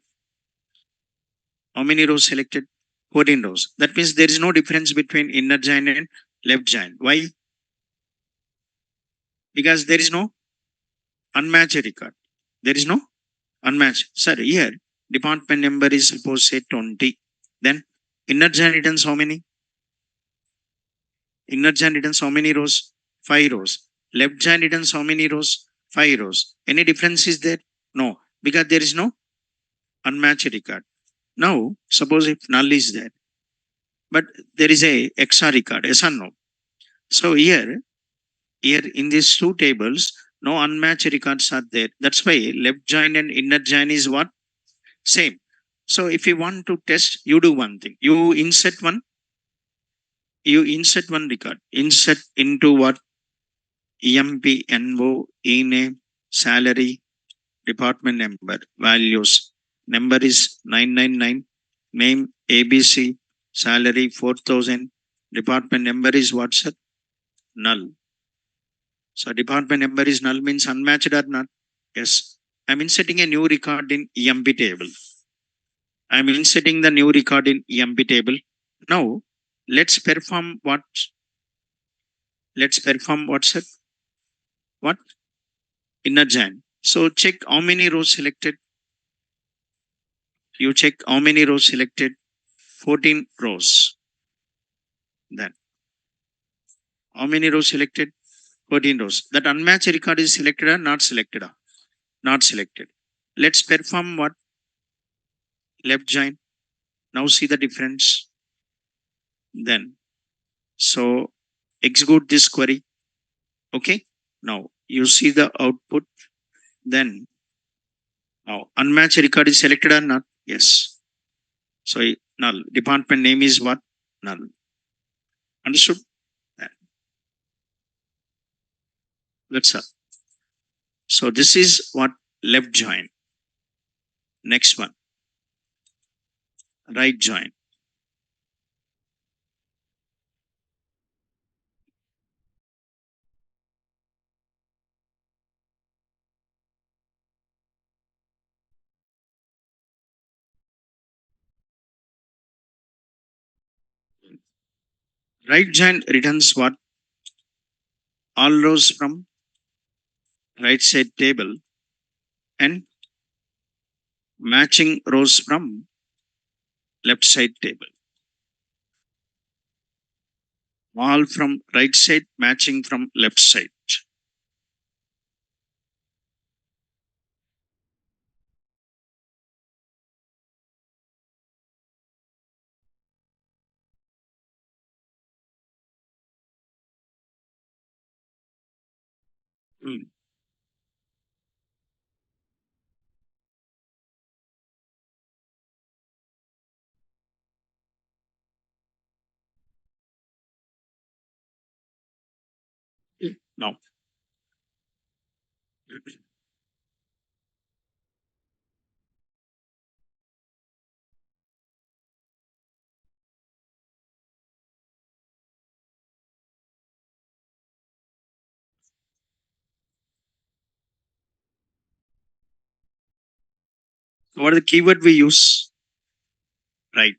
How many rows selected? 14 rows. That means there is no difference between inner join and left join. Why? Because there is no unmatched record. There is no unmatched. Sir, here department number is suppose say 20. Then inner join returns how many? Inner join returns how many rows? 5 rows. Left join returns how many rows? 5 rows. Any difference is there? No, because there is no unmatched record. Now, suppose if null is there, but there is a extra record, yes or no? So here in these two tables, no unmatched records are there. That's why left join and inner join is what? Same. So if you want to test, you do one thing. You insert one record. Insert into what? EMPNO, e-name, salary, department number, values. Number is 999, name ABC, salary 4000, department number is what, sir? Null. So department number is null means unmatched or not? Yes. I'm inserting a new record in EMP table. I'm inserting the new record in EMP table. Now, let's perform what? Let's perform what, sir? What? Inner join. So check how many rows selected. You check how many rows selected. 14 rows. Then how many rows selected? 14 rows. That unmatched record is selected or not selected? Not selected. Let's perform what? Left join. Now see the difference. Then, so execute this query. Okay. Now you see the output. Then now unmatched record is selected or not? Yes. So null. Department name is what? Null. Understood? That's all. So this is what left join. Next one. Right join. Right join returns what? All rows from right side table and matching rows from left side table. All from right side matching from left side. Hmm. Now, what are the keyword we use? Right.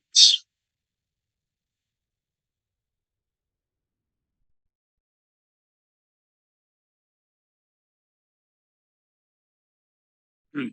Hmm.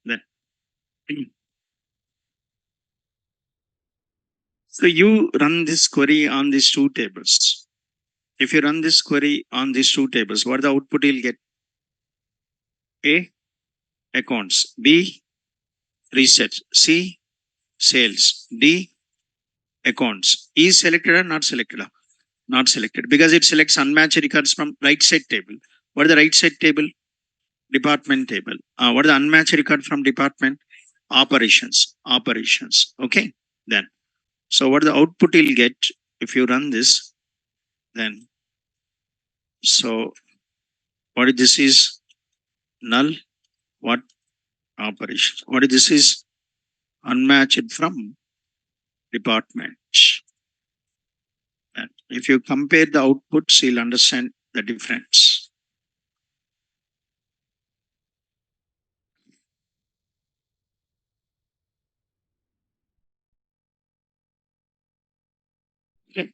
Then, hmm. So you run this query on these two tables. If you run this query on these two tables, what the output you'll get? A, accounts. B, research. C, sales. D, accounts. E is selected or not selected? Not selected because it selects unmatched records from right side table. What is the right side table? Department table. What is the unmatched record from department? operations. Okay, then. So what the output you'll get if you run this, then so what is this is null, what operations? What is this is unmatched from department. And if you compare the outputs, you'll understand the difference. Okay.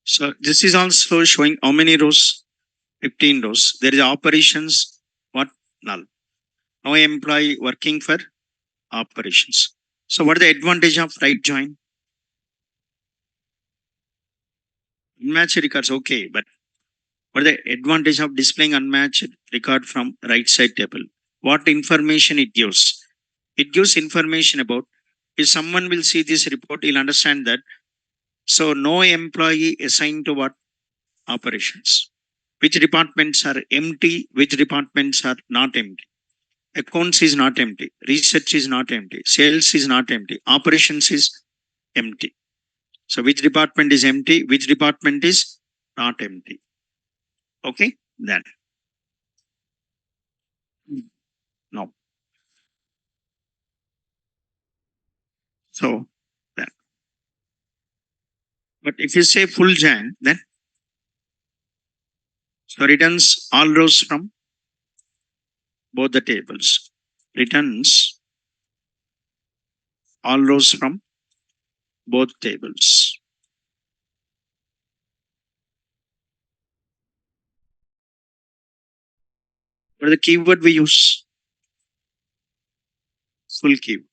So this is also showing how many rows? 15 rows. There is operations, what? Null. Now employee working for operations. So what is the advantage of right join? Unmatched records, okay, but what is the advantage of displaying unmatched record from right side table? What information it gives? It gives information about if someone will see this report, he'll understand that. So no employee assigned to what? Operations. Which departments are empty, which departments are not empty. Accounts is not empty, research is not empty, sales is not empty, operations is empty. So which department is empty, which department is not empty. Okay, then. No. So that. But if you say full Jan, then so returns all rows from both the tables. Returns all rows from both tables. What is the keyword we use? Full keyword.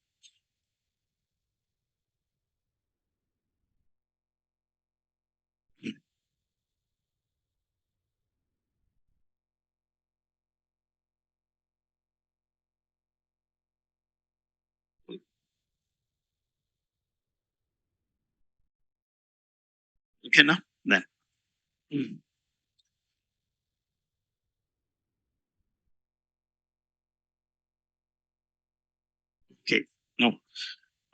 Okay, now then. Hmm. Okay. Now,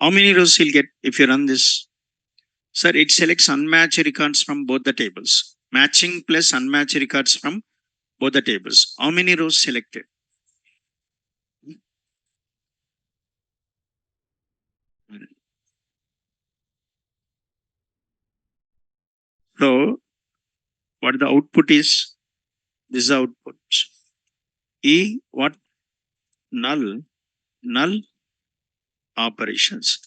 how many rows you'll get if you run this? Sir, it selects unmatched records from both the tables. Matching plus unmatched records from both the tables. How many rows selected? So, what the output is? This is the output. E what? Null. Null operations.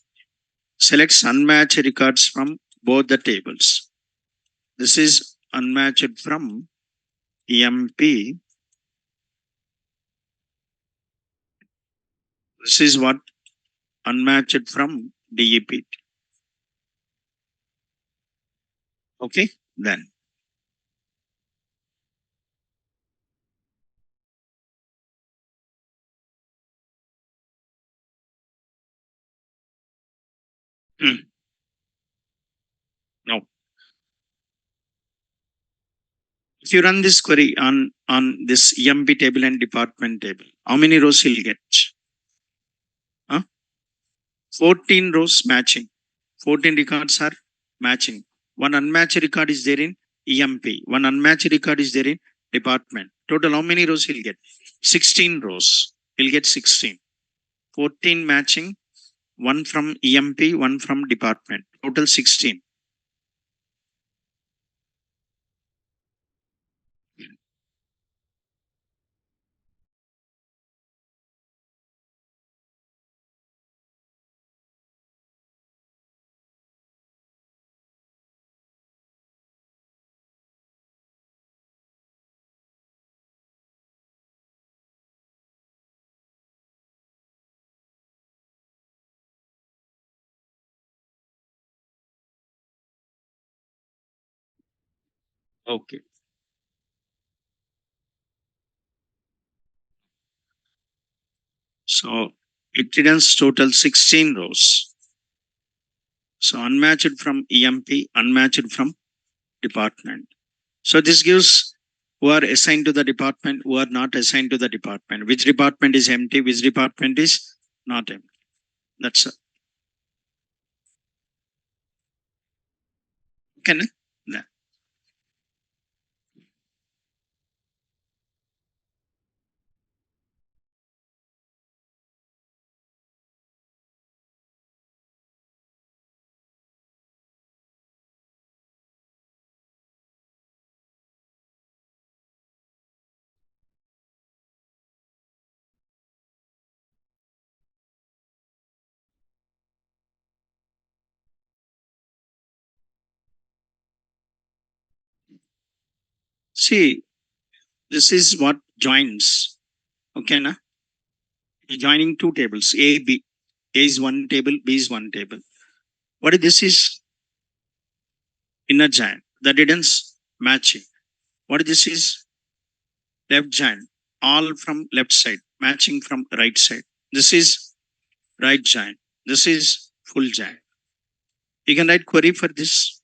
Selects unmatched records from both the tables. This is unmatched from EMP. This is what? Unmatched from DEP. Okay, then. Hmm. Now, if you run this query on this EMP table and department table, how many rows you'll get? Huh? 14 rows matching. 14 records are matching. One unmatched record is there in EMP. One unmatched record is there in department. Total, how many rows he'll get? 16 rows. He'll get 16. 14 matching, one from EMP, one from department. Total 16. Okay. So it returns total 16 rows. So unmatched from EMP, unmatched from department. So this gives who are assigned to the department, who are not assigned to the department. Which department is empty, which department is not empty. That's can yeah. See, this is what joins. Okay, na? Joining two tables, A, B. A is one table, B is one table. What if this is inner join? The didn't matching. What if this is left join? All from left side, matching from right side. This is right join. This is full join. You can write query for this.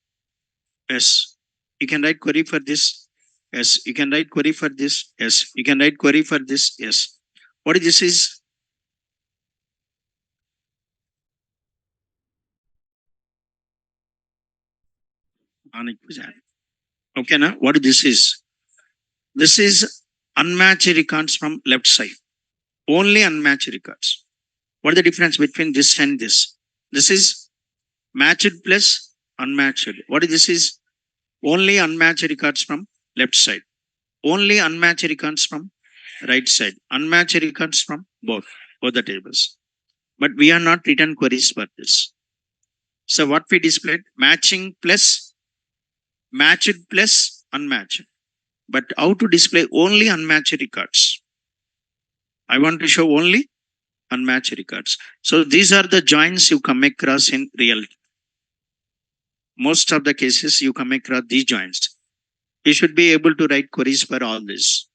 Yes. You can write query for this. Yes. You can write query for this. Yes. You can write query for this. Yes. What if this is unequivalent? Okay, now what this is? This is unmatched records from left side. Only unmatched records. What is the difference between this and this? This is matched plus unmatched. What is this is? Only unmatched records from left side. Only unmatched records from right side. Unmatched records from both the tables. But we are not written queries for this. So what we displayed? Matching plus matched plus unmatched. But how to display only unmatched records? I want to show only unmatched records. So these are the joins you come across in real. Most of the cases you come across these joins. You should be able to write queries for all this.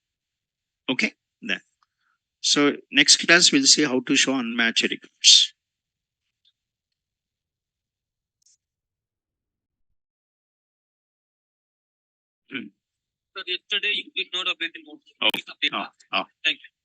Okay. Then. So next class we'll see how to show unmatched records. Hmm. So yesterday you did not update the notes. Oh, oh, oh. Thank you.